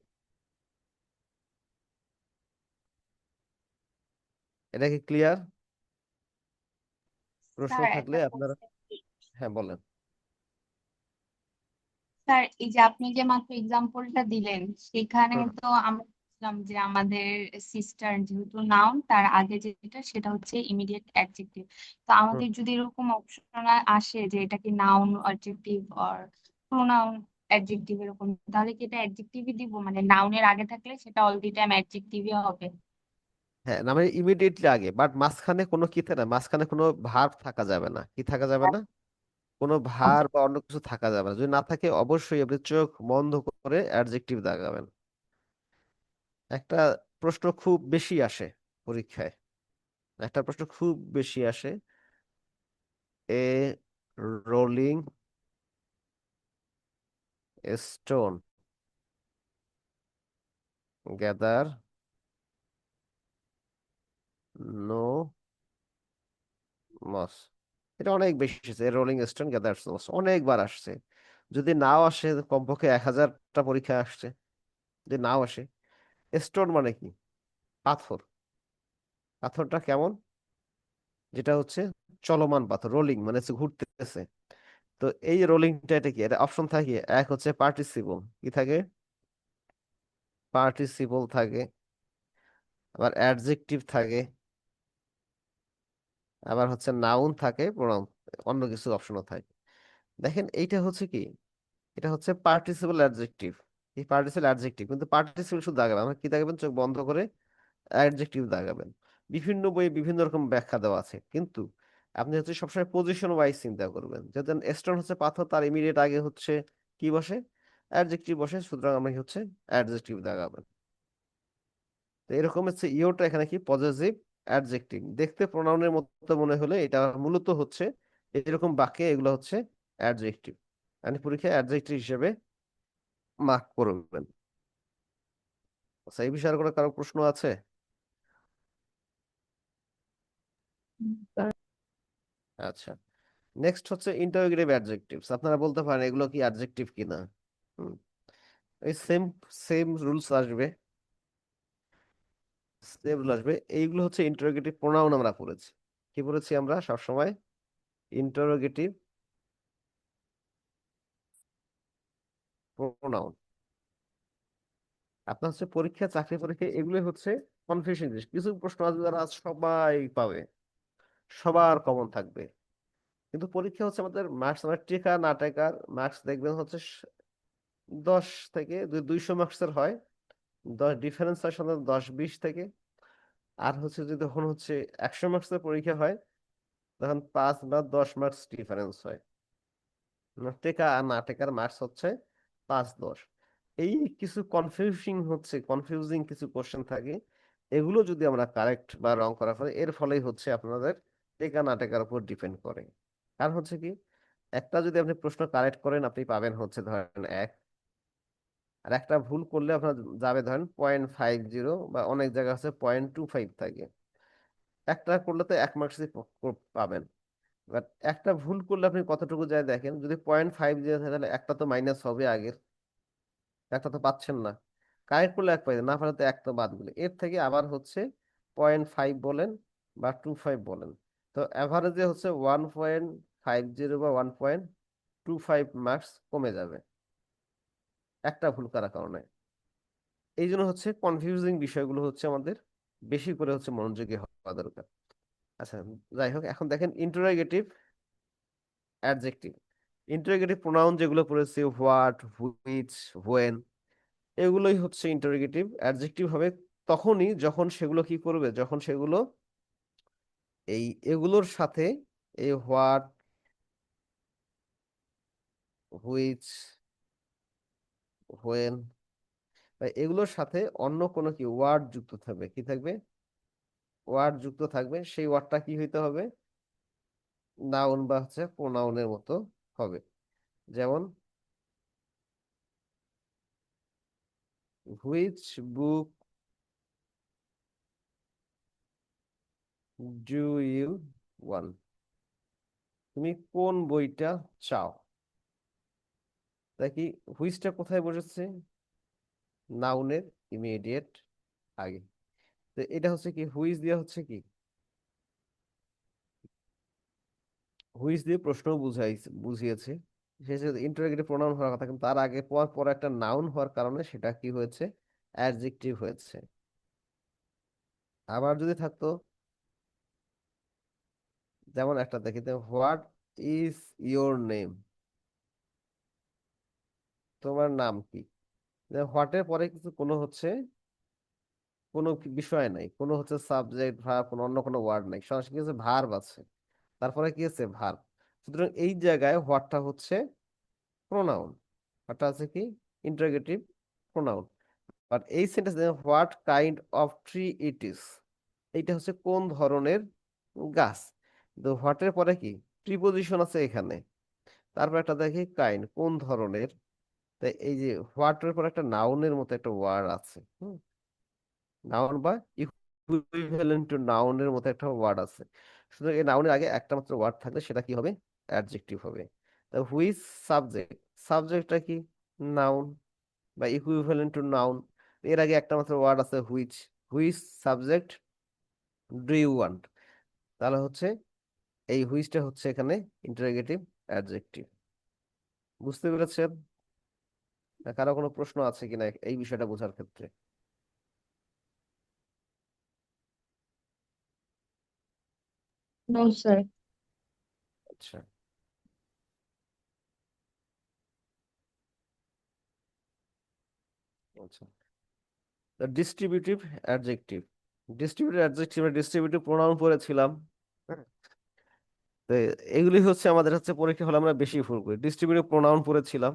এটা কি ক্লিয়ার? প্রশ্ন স্যার থাকলে একটা আপনারা, কোশ্চেন। হ্যাঁ বলেন। স্যার এই যে আপনি যে মাত্র এক্সাম্পলটা দিলেন, সেখানে হুম তো আমরা বুঝলাম যে আমাদের সিস্টার যেহেতু নাউন, তার আগে যেটা সেটা হচ্ছে ইমিডিয়েট অ্যাডজেক্টিভ। তো হুম। আমাদের যদি এরকম অপশন আসে যে এটা কি noun adjective or pronoun adjective এরকম, তাহলে কি এটা অ্যাডজেক্টিভই দিব? মানে নাউনের আগে থাকলে সেটা অল দি টাইম অ্যাডজেক্টিভই হবে? হ্যাঁ, নামে ইমিডিয়েটলি আগে, বাট মাঝখানে কোনো কি থাকে না, মাঝখানে কোনো ভার্ব থাকা যাবে না। কি থাকা যাবে না? কোনো ভার বা অন্য কিছু থাকা যাবে না। যদি না থাকে অবশ্যই আপনি চোখ বন্ধ করে অ্যাডজেক্টিভ দাগাবেন। একটা প্রশ্ন খুব বেশি আসে পরীক্ষায়, একটা প্রশ্ন খুব বেশি আসে, a rolling stone gather no moss. এটা অনেক বেশি এসেছে, রোলিং স্টোন গ্যাদার মস অনেকবার আসছে। যদি নাও আসে, কমপক্ষে 1000টা পরীক্ষা আসছে। যদি নাও আসে, স্টোন মানে কি? পাথর। পাথরটা কেমন? যেটা হচ্ছে চলমান পাথর, রোলিং মানে হচ্ছে ঘুরতেছে। তো এই রোলিংটা এটা কি? এটা অপশন থাকে, এক হচ্ছে পার্টিসিপল, কি থাকে? পার্টিসিপল থাকে। আবার অ্যাডজেক্টিভ থাকে। আবার হচ্ছে নাউন থাকে, প্রোনাউন, অন্য কিছু অপশনও থাকে। দেখেন এইটা হচ্ছে কি, এটা হচ্ছে পার্টিসিপল অ্যাডজেক্টিভ। এই পার্টিসিপল অ্যাডজেক্টিভ, কিন্তু পার্টিসিপল শুধু দাগাবেন, আমরা কি দাগাবেন? চোখ বন্ধ করে অ্যাডজেক্টিভ দাগাবেন। বিভিন্ন বইয়ে বিভিন্ন রকম ব্যাখ্যা দেওয়া আছে, কিন্তু আপনি হচ্ছে সবসময় পজিশন ওয়াইজ চিন্তা করবেন। যেহেতু স্টোন হচ্ছে পাথর, তার ইমিডিয়েট আগে হচ্ছে কি বসে? অ্যাডজেক্টিভ বসে, সুতরাং আমরা কি হচ্ছে অ্যাডজেক্টিভ দাগাবেন। তো এরকম হচ্ছে ইওটা এখানে কি পজেসিভ অ্যাডজেক্টিভ। দেখতে প্রোনাউনের মতো মনে হলে এটা মূলত হচ্ছে এরকম বাক্যে এগুলো হচ্ছে অ্যাডজেক্টিভ। মানে পরীক্ষায় অ্যাডজেক্টিভ হিসেবে মার্ক করবেন। আচ্ছা, এই বিষয়ে আর কোনো কারো প্রশ্ন আছে? আচ্ছা, নেক্সট হচ্ছে ইন্টারোগেটিভ অ্যাডজেক্টিভস। আপনারা বলতে পারেন এগুলো কি অ্যাডজেক্টিভ কিনা। হুম এই সেম সেম রুলস আসবে, সেম রুল আসবে। এইগুলো হচ্ছে ইন্টারোগেটিভ প্রোনাউন আমরা পড়েছি। কি পড়েছি আমরা সবসময়? Interrogative pronoun. আপনার হচ্ছে পরীক্ষা, চাকরি পরীক্ষা, এগুলো হচ্ছে কনফিউশন জিনিস। কিছু প্রশ্ন আছে যারা আজ সবাই পাবে, সবার কমন থাকবে, কিন্তু পরীক্ষা হচ্ছে আমাদের মার্কস, আমার টেকা না টেকার মার্কস দেখবেন হচ্ছে 10 থেকে 200 মার্কসের হয়। 10 ডিফারেন্স হয় সাধারণত 10-20 থেকে। আর হচ্ছে যদি তখন হচ্ছে 100 মার্কসের পরীক্ষা হয়, তখন 5 বা 10 মার্কস ডিফারেন্স হয়। টেকা আর না টেকার মার্কস হচ্ছে 5-10। এই কিছু কনফিউজিং কিছু কোশ্চেন থাকে। এগুলো যদি আমরা কারেক্ট বা রং করা ফলে, এর ফলেই হচ্ছে আপনাদের টেকা না টেকার উপর ডিপেন্ড করে। কারণ হচ্ছে কি, একটা যদি আপনি প্রশ্ন কারেক্ট করেন, আপনি পাবেন হচ্ছে ধরেন 1, আর একটা ভুল করলে আপনার যাবে ধরেন 0.50, বা অনেক জায়গা আছে 0.25 থাকে। একটা করলে তো 1 মার্কসই পাবেন। বাট একটা ভুল করলে আপনি কতটুকু যায় দেখেন, যদি 0.5 থাকে তাহলে একটা তো মাইনাস হবে আগের, একটা তো পাচ্ছেন না। কারেক্ট করলে 1 পাইবেন, না পারলে তো একটা বাদ গেলে। এর থেকে আবার হচ্ছে 0.5 বলেন বা 2.5 বলেন, তো অ্যাভারেজে হচ্ছে 1.50 বা 1.25 মার্কস কমে যাবে একটা ভুল করার কারণে। এই জন্য হচ্ছে কনফিউজিং বিষয়গুলো হচ্ছে আমাদের বেশি করে হচ্ছে মনোযোগী হওয়া দরকার। আচ্ছা, যাই হোক, এখন দেখেন ইন্টারোগেটিভ অ্যাডজেক্টিভ। ইন্টারোগেটিভ প্রোনাউন যেগুলো পড়েছে, হোয়াট, হুইচ, হোয়েন, এগুলোই হচ্ছে ইন্টারোগেটিভ অ্যাডজেক্টিভ হবে তখনই যখন সেগুলো কি করবে, যখন সেগুলো এই এগুলোর সাথে, এই হোয়াট, হুইচ, হোয়েন, এগুলোর সাথে অন্য কোনো কি ওয়ার্ড যুক্ত থাকবে। কি থাকবে? ওয়ার্ড যুক্ত থাকবে। সেই ওয়ার্ডটা কি হইতে হবে? নাউন বা হচ্ছে প্রোনাউনের মতো হবে। যেমন, which book do you want, তুমি কোন বইটা চাও। তাই কি, হুইচটা কোথায় বসেছে? নাউনের ইমিডিয়েট আগে। তো এটা হচ্ছে কি, হুইচ দিয়ে হচ্ছে কি, হুইচ দিয়ে প্রশ্ন বুঝিয়েছে। শেষে ইন্টারোগেটিভ প্রোনাউন হওয়ার কথা, কিন্তু তার আগে পর পর একটা নাউন হওয়ার কারণে সেটা কি হয়েছে? অ্যাডজেক্টিভ হয়েছে। আবার যদি থাকতো, যেমন একটা দেখি, হোয়াট ইজ ইয়োর নেম, তোমার নাম কি। হোয়াটের পরে কিছু কোনো হচ্ছে কোনো বিষয় নাই, কোনো হচ্ছে সাবজেক্ট, ভার্ব, কোনো অন্য কোনো ওয়ার্ড নাই, সরাসরি কি হচ্ছে, ভার্ব আছে। তারপরে কি আছে? ভার্ব। সুতরাং এই জায়গায় হোয়াটটা হচ্ছে প্রোনাউন, হোয়াটটা আছে কি, ইন্টারোগেটিভ প্রোনাউন। বাট এই sentence, what kind of tree it is, এইটা হচ্ছে কোন ধরনের গাছ। তো হোয়াটের পরে কি প্রিপোজিশন আছে এখানে, তারপর একটা দেখি কাইন্ড, কোন ধরনের। তাই এই যে হোয়াটের পর একটা নাউনের মতো একটা ওয়ার্ড আছে, নাউন বা ইকুইভ্যালেন্ট টু নাউনের মতো একটা ওয়ার্ড আছে। সুতরাং এই নাউনের আগে একটা মাত্র ওয়ার্ড থাকলে সেটা কি হবে? অ্যাডজেক্টিভ হবে। তা হুইচ সাবজেক্ট, সাবজেক্টটা কি নাউন বা ইকুইভ্যালেন্ট টু নাউন। এর আগে একটা মাত্র ওয়ার্ড আছে which, which subject do you want. তাহলে হচ্ছে এই হুইচটা হচ্ছে এখানে ইন্টারোগেটিভ অ্যাডজেক্টিভ। বুঝতে পেরেছেন? না কারো কোনো প্রশ্ন আছে কিনা এই বিষয়টা বোঝার ক্ষেত্রে? No sir. আচ্ছা, আচ্ছা। Distributive adjective, distributive adjective, distributive pronoun পড়েছিলাম। হ্যাঁ। তো এগুলি হচ্ছে আমাদের হচ্ছে পরীক্ষা হলে আমরা বেশি ভুল করি। ডিস্ট্রিবিউটিভ প্রোনাউন পড়েছিলাম।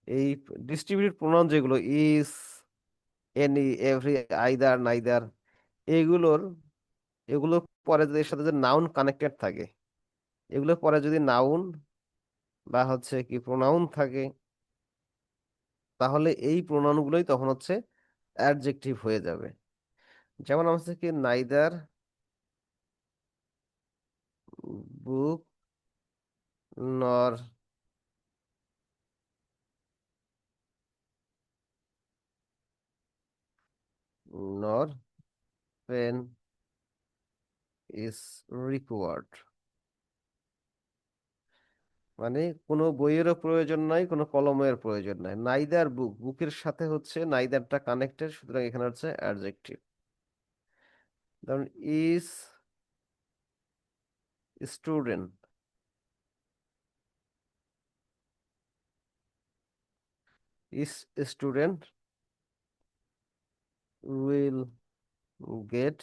এই ডিস্ট্রিবিউটিভ প্রোনাউন যেগুলো, is, any, every, either, neither, এগুলোর এগুলো পরে যদি এর সাথে যে নাউন কানেক্টেড থাকে, এগুলো পরে যদি নাউন বা হচ্ছে কি প্রোনাউন থাকে, তাহলে এই প্রোনাউন গুলোই তখন হচ্ছে অ্যাডজেক্টিভ হয়ে যাবে। যেমন হচ্ছে কি, নাইদার বুক নর nor pen is required। মানে কোনো বইয়েরও প্রয়োজন নাই, কোনো কলমের প্রয়োজন নাই। নাইদার বুক, বুকের সাথে হচ্ছে নাইদারটা কানেক্টেড, সুতরাং এখানে হচ্ছে অ্যাডজেক্টিভ। যেমন is student, is student will get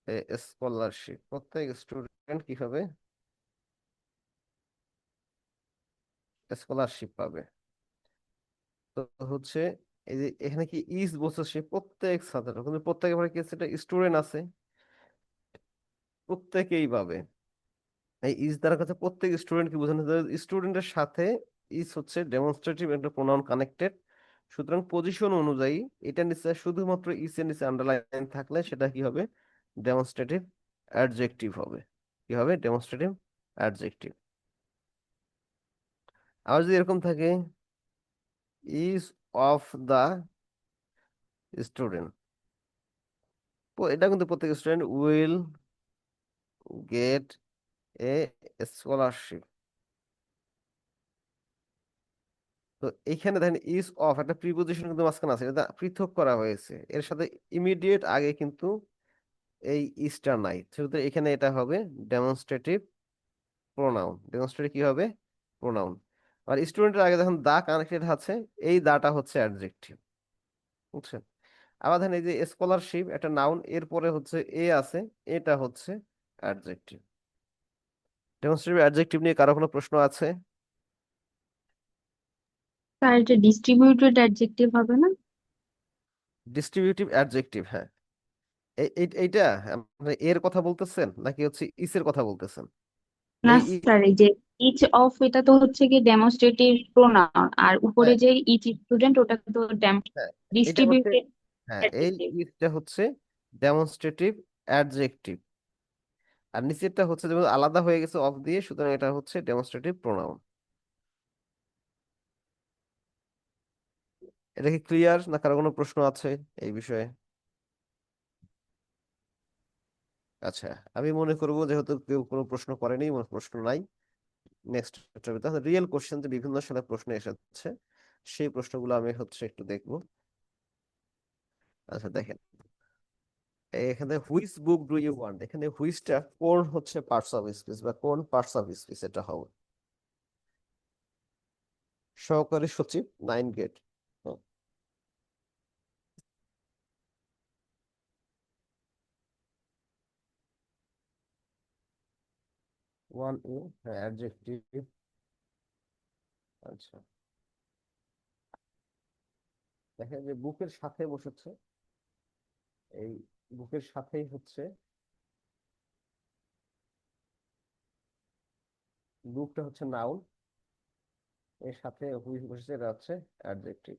A scholarship. প্রত্যেক স্টুডেন্ট কি হবে? স্কলারশিপ পাবে। তো হচ্ছে এই যে এখানে কি ইজ বলছে, সে প্রত্যেক ছাত্র, কিন্তু প্রত্যেকের পরে কি আছে, এটা স্টুডেন্ট আছে, প্রত্যেকেই পাবে। এই ইজ দ্বারা কাছে প্রত্যেক স্টুডেন্ট কি বোঝানো যায়? স্টুডেন্টের সাথে ইজ হচ্ছে ডেমনস্ট্রেটিভ একটা প্রোনাউন কানেক্টেড, সুতরাং পজিশন অনুযায়ী এটা নিচে শুধুমাত্র ইজ এর নিচে আন্ডারলাইন থাকলে সেটা কি হবে? ডেমনস্ট্রেটিভ অ্যাডজেক্টিভ হবে। কি হবে? Demonstrative adjective. আর যদি এরকম থাকে ইজ অফ দা স্টুডেন্ট, এটা কিন্তু প্রত্যেক student will get A scholarship. তো এইখানে দেখেন ইজ অফ একটা প্রিপোজিশন কিন্তু মাঝখানে আছে, এটা পৃথক করা হয়েছে, এর সাথে ইমিডিয়েট আগে কিন্তু এই ইজটা নাই, সেক্ষেত্রে এখানে এটা হবে ডেমনস্ট্রেটিভ প্রোনাউন। ডেমনস্ট্রেটিভ কি হবে? প্রোনাউন। আর স্টুডেন্টের আগে যখন দা কানেক্টেড আছে, এই দাটা হচ্ছে অ্যাডজেক্টিভ। বুঝছেন? আবার দেখেন এই যে স্কলারশিপ একটা নাউন, এরপরে হচ্ছে এ আছে, এটা হচ্ছে অ্যাডজেক্টিভ। ডেমনস্ট্রেটিভ অ্যাডজেক্টিভ নিয়ে কারো কোনো প্রশ্ন আছে? স্যার এটা ডিস্ট্রিবিউটেড অ্যাডজেক্টিভ হবে না? ডিস্ট্রিবিউটিভ অ্যাডজেক্টিভ, হ্যাঁ। এইটা আপনি এর কথা বলতেছেন নাকি হচ্ছে ইসের কথা বলতেছেন? না এই স্যার, এই যে ইচ অফ এটা তো হচ্ছে কি ডেমনস্ট্রেটিভ প্রোনাউন, আর উপরে হ্যাঁ, যে ইচ স্টুডেন্ট ওটা তো হ্যাঁ, এটা হচ্ছে, ডিস্ট্রিবিউটেড হ্যাঁ, এই অ্যাডজেক্টিভ। ইসটা হচ্ছে ডেমনস্ট্রেটিভ অ্যাডজেক্টিভ, আর নিচেরটা হচ্ছে যেমন আলাদা হয়ে গেছে অফ দিয়ে, সুতরাং এটা হচ্ছে ডেমনস্ট্রেটিভ প্রোনাউন। এটা কি ক্লিয়ার, না কারো কোনো প্রশ্ন আছে এই বিষয়ে? আচ্ছা, আমি মনে করবো যেহেতু কেউ কোনো প্রশ্ন করেনি, প্রশ্ন নাই, নেক্সট রিয়েল কোশ্চেন যে বিভিন্ন সালে প্রশ্ন এসেছে, সেই প্রশ্নগুলো আমি হচ্ছে একটু দেখবো। আচ্ছা দেখেন, এখানে which book do you want, এখানে হুইচটা কোন হচ্ছে পার্টস অফ স্পিচ বা কোন পার্টস অফ স্পিচ এটা হবে? সহকারী সচিব, 9 গ্রেড। 1A, হ্যাঁ, অ্যাডজেক্টিভ। আচ্ছা, দেখেন যে বুকের সাথে বসেছে, এই বুকের সাথেই হচ্ছে বুকটা হচ্ছে নাউন, এর সাথে হুইচ বসেছে, এটা হচ্ছে অ্যাডজেক্টিভ।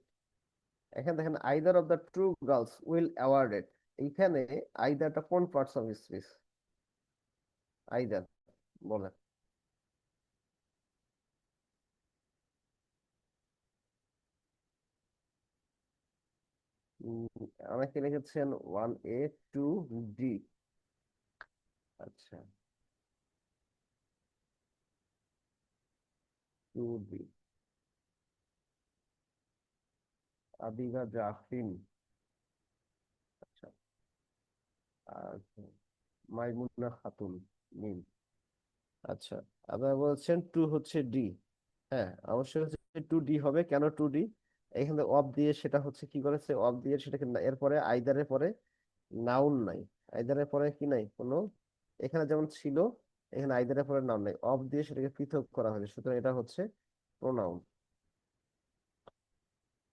এখানে দেখেন either of the two girls will awarded, এইখানে আইদারটা কোন পার্টস অফ স্পিচ? আইদার বলেন। উম, অনেকে লিখেছেন 1A, 2D। আচ্ছা, 2D। আবিগা জাফরিন। আচ্ছা, আচ্ছা, মাইমুনা খাতুন, মিম। আচ্ছা, আবার বলছেন টু হচ্ছে ডি। হ্যাঁ, অবশ্যই হচ্ছে 2D হবে। কেন 2D? এখানে অফ দিয়ে সেটা হচ্ছে কি করেছে, অফ দিয়ে সেটাকে এরপরে আইদারের পরে নাউন নাই, আইদারের পরে কি নাই কোনো, এখানে যেমন ছিল, এখানে আইদারের পরে নাউন নাই, অফ দিয়ে সেটাকে পৃথক করা হয়েছে, সুতরাং এটা হচ্ছে প্রোনাউন।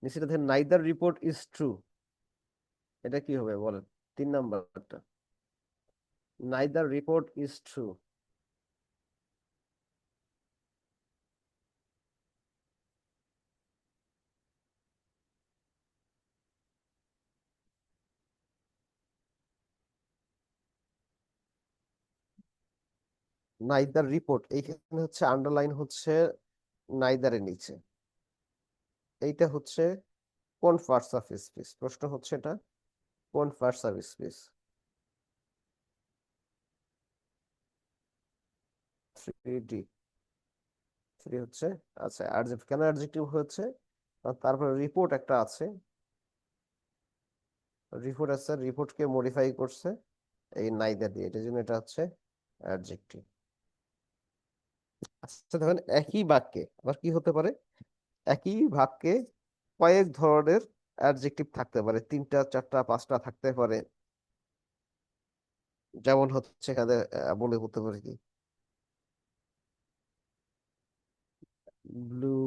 নিশ্চিত দেখেন নাইদার রিপোর্ট ইজ ট্রু, এটা কি হবে বলেন? 3 নাম্বারটা, neither report is true. Neither report, এইখানে হচ্ছে আন্ডারলাইন হচ্ছে নাইদারের নিচে, এইটা হচ্ছে কোন পার্টস অফ স্পিচ, প্রশ্ন হচ্ছে এটা কোন পার্টস অফ স্পিচ। 3D, 3 হচ্ছে, আচ্ছা অ্যাডজেক্টিভ, কেন অ্যাডজেক্টিভ হচ্ছে? তারপরে রিপোর্ট একটা আছে, রিপোর্ট আছে, রিপোর্টকে মডিফাই করছে এই নাইদার দিয়ে, এটার জন্য এটা হচ্ছে অ্যাডজেক্টিভ। আচ্ছা দেখেন একই বাক্যে আবার কি হতে পারে, একই বাক্যে কয়েক ধরনের অ্যাডজেক্টিভ থাকতে পারে, তিনটা চারটা পাঁচটা থাকতে পারে। যেমন হচ্ছে এখানে বলে বলতে পারি কি, ব্লু,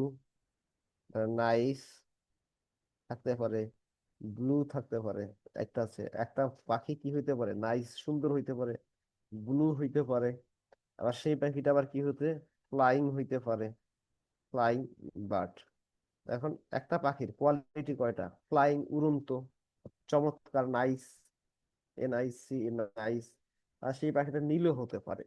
নাইস থাকতে পারে, ব্লু থাকতে পারে, একটা আছে, একটা পাখি কি হইতে পারে, নাইস সুন্দর হইতে পারে, ব্লু হইতে পারে, আবার সেই পাখিটা আবার কি হতে, ফ্লাইং হইতে পারে, ফ্লাইং বার্ড। এখন একটা পাখির কোয়ালিটি কয়টা, ফ্লাইং উড়ন্ত, চমৎকার, নাইস, NIC, নাইস, আর সেই পাখিটা নীলও হতে পারে।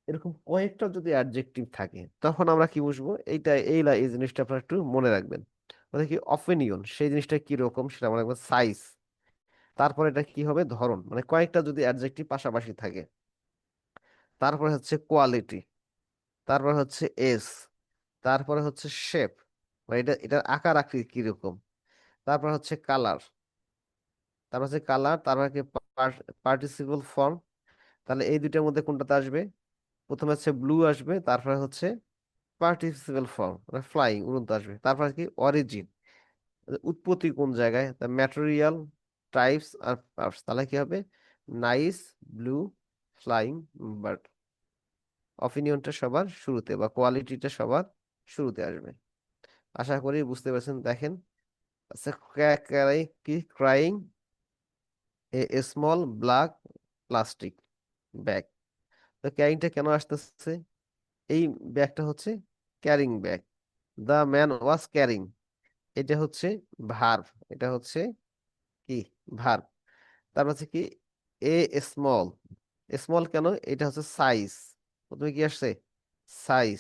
এরকম কয়েকটা যদি অ্যাডজেক্টিভ থাকে তখন আমরা কি বুঝবো, এইটা এই জিনিসটা আপনারা একটু মনে রাখবেন। মানে কি অপিনিয়ন, সেই জিনিসটা কি রকম সেটা মনে রাখবেন, সাইজ, তারপরে এটা কি হবে, ধরন, মানে কয়েকটা যদি অ্যাডজেক্টিভ পাশাপাশি থাকে। তারপরে হচ্ছে কোয়ালিটি, তারপরে হচ্ছে এস, তারপরে হচ্ছে শেপ, মানে এটার আকার আকৃতি কিরকম, তারপর হচ্ছে কালার, তারপর হচ্ছে কালার, তারপর কি পার্টিসিপল ফর্ম। তাহলে এই দুইটার মধ্যে কোনটাতে আসবে, প্রথমে হচ্ছে ব্লু আসবে, তারপরে হচ্ছে পার্টিসিপল ফর্ম মানে ফ্লাইং উড়ন্ত আসবে, তারপর কি অরিজিন, উৎপত্তি কোন জায়গায়, ম্যাটেরিয়াল, টাইপস আর পার্টস। তাহলে কি হবে, নাইস, ব্লু, ফ্লাইং বার্ড। অপিনিয়নটা সবার শুরুতে বা কোয়ালিটিটা সবার শুরুতে আসবে। আশা করি বুঝতে পেরেছেন। দেখেন আচ্ছা, কি crying a small black plastic bag, তো ক্যারিংটা কেন আসতেছে, এই ব্যাগটা হচ্ছে carrying bag, the man was carrying, এটা হচ্ছে ভার্ব, এটা হচ্ছে কি ভার্ব। তারপর হচ্ছে কি এ স্মল, স্মল কেন, এটা হচ্ছে সাইজ, প্রথমে কি আসছে, সাইজ।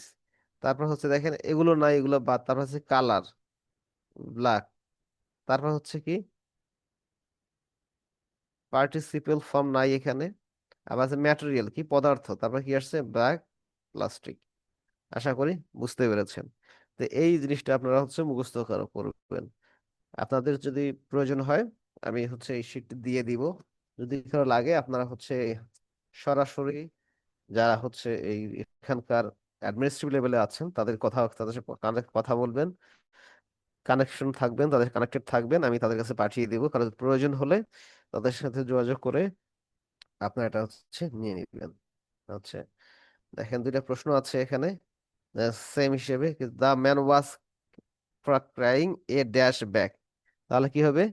তারপর হচ্ছে দেখেন এগুলো নাই, এগুলো বাদ, তারপর হচ্ছে কালার ব্ল্যাক, তারপর হচ্ছে কি পার্টিসিপেল ফর্ম নাই এখানে, আবার আছে ম্যাটেরিয়াল কি পদার্থ, তারপর কি আসছে ব্যাগ, প্লাস্টিক। আশা করি বুঝতে পেরেছেন। তো এই জিনিসটা আপনারা হচ্ছে মুখস্থ করবেন। আপনাদের যদি প্রয়োজন হয় আমি হচ্ছে এই শিটটি দিয়ে দিব, যদি কারো লাগে আপনারা হচ্ছে সরাসরি যারা হচ্ছে এই এখানকার অ্যাডমিনিস্ট্রেটিভ লেভেলে আছেন তাদের সাথে কথা বলবেন, কানেকশন থাকবেন, তাদের কানেক্টেড থাকবেন, আমি তাদের কাছে পাঠিয়ে দিব, কারণ প্রয়োজন হলে তাদের সাথে যোগাযোগ করে আপনারা এটা হচ্ছে নিয়ে নিবেন। হচ্ছে দেখেন দুইটা প্রশ্ন আছে এখানে সেম হিসেবে, the man was crying a dash back, তাহলে কি হবে,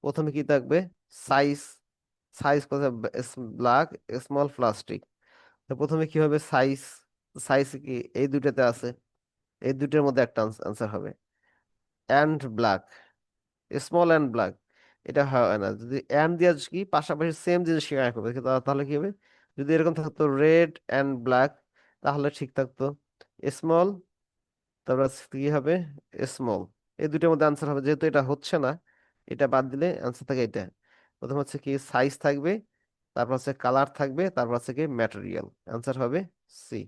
প্রথমে কি থাকবে, সাইজ, সাইজ কোথায়, ব্ল্যাক, স্মল, প্লাস্টিক। তো প্রথমে কি হবে, সাইজ, সাইজ কি এই দুইটাতে আছে, এই দুইটার মধ্যে একটা আনসার হবে, and black, small and black, এটা হয় না, যদি অ্যান্ড দিয়ে কি পাশাপাশি সেম জিনিস শেখার করবে তাহলে কি হবে, যদি এরকম থাকতো রেড অ্যান্ড ব্ল্যাক তাহলে ঠিক থাকতো, স্মল, তারপর কি হবে, স্মল, এই দুইটার মধ্যে আনসার হবে, যেহেতু এটা হচ্ছে না এটা বাদ দিলে আনসার থাকে এটা। প্রথম হচ্ছে কি সাইজ থাকবে, তারপর হচ্ছে কালার থাকবে, তারপর হচ্ছে কি ম্যাটেরিয়াল, আনসার হবে সি।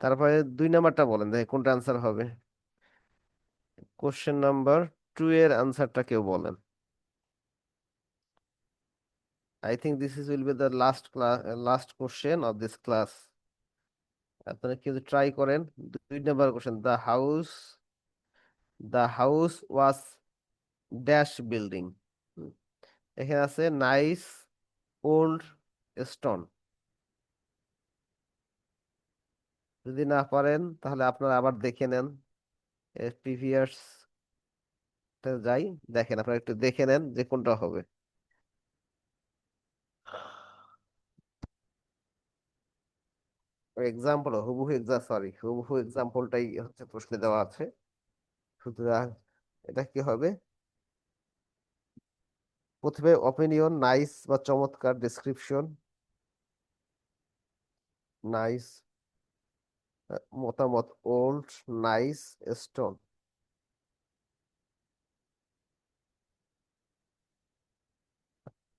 তারপরে 2 নাম্বারটা বলেন দেখি কোনটা আনসার হবে, কোশ্চেন নাম্বার 2 এর আনসারটা কেউ বলেন। I think this is will be the last class, last question of this class. আপনারা কেউ ট্রাই করেন। 2 number question, the house was dash building, এখানে আছে নাইস ওল্ড স্টোন। যদি না পারেন তাহলে আপনারা আবার দেখে নেন, প্রিভিয়াস যাই, দেখেন আপনারা একটু দেখে নেন যে কোনটা হবে। এক্সাম্পল হুবহু হুবহু এক্সাম্পলটাই হচ্ছে প্রশ্নে দেওয়া আছে, সুতরাং এটা কি হবে, প্রথমে অপিনিয়ন নাইস বা চমৎকার, ডেসক্রিপশন নাইস, মতামত ওল্ড, নাইস, স্টোন।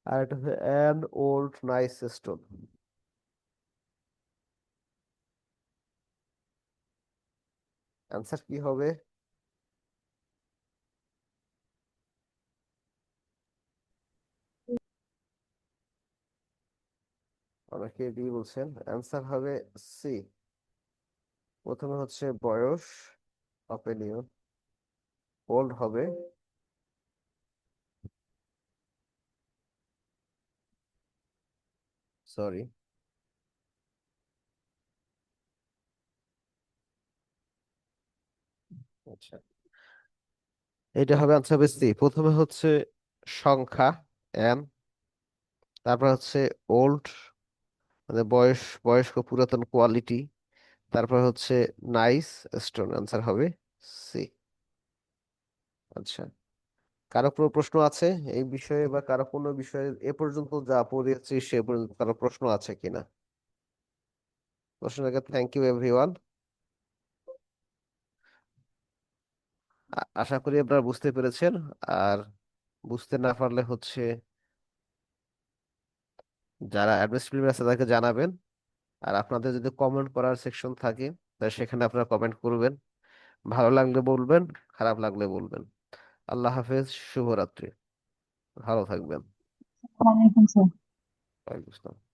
আর এটা হচ্ছে an old nice stone. Answer কি হবে? অনেকে বি বলছেন, অ্যান্সার হবে সি। প্রথমে হচ্ছে বয়স, অপিনিয়ন, ওল্ড হবে, সরি, আচ্ছা, এটা হবে আনসার হবে সি। প্রথমে হচ্ছে সংখ্যা, এন, তারপর হচ্ছে ওল্ড মানে বয়স, বয়স্ক পুরাতন, কোয়ালিটি, তারপর হচ্ছে নাইস স্টোন। আনসার হবে সি। আচ্ছা, কারো কোনো প্রশ্ন আছে এই বিষয়ে, বা কারো কোনো বিষয়ে এ পর্যন্ত যা পড়েছি সে পর্যন্ত কারো প্রশ্ন আছে কিনা? প্রশ্নের আগে থ্যাংক ইউ এভরিওয়ান। আশা করি আপনারা বুঝতে পেরেছেন। আর বুঝতে না পারলে হচ্ছে যারা অ্যাডমিনিস্ট্রেটিভ আছে তাদেরকে জানাবেন। আর আপনাদের যদি কমেন্ট করার সেকশন থাকে তাহলে সেখানে আপনারা কমেন্ট করবেন। ভালো লাগলে বলবেন, খারাপ লাগলে বলবেন। আল্লাহ হাফেজ, শুভরাত্রি, ভালো থাকবেন। ওয়ালাইকুম আসসালাম। ওয়ালাইকুম আসসালাম।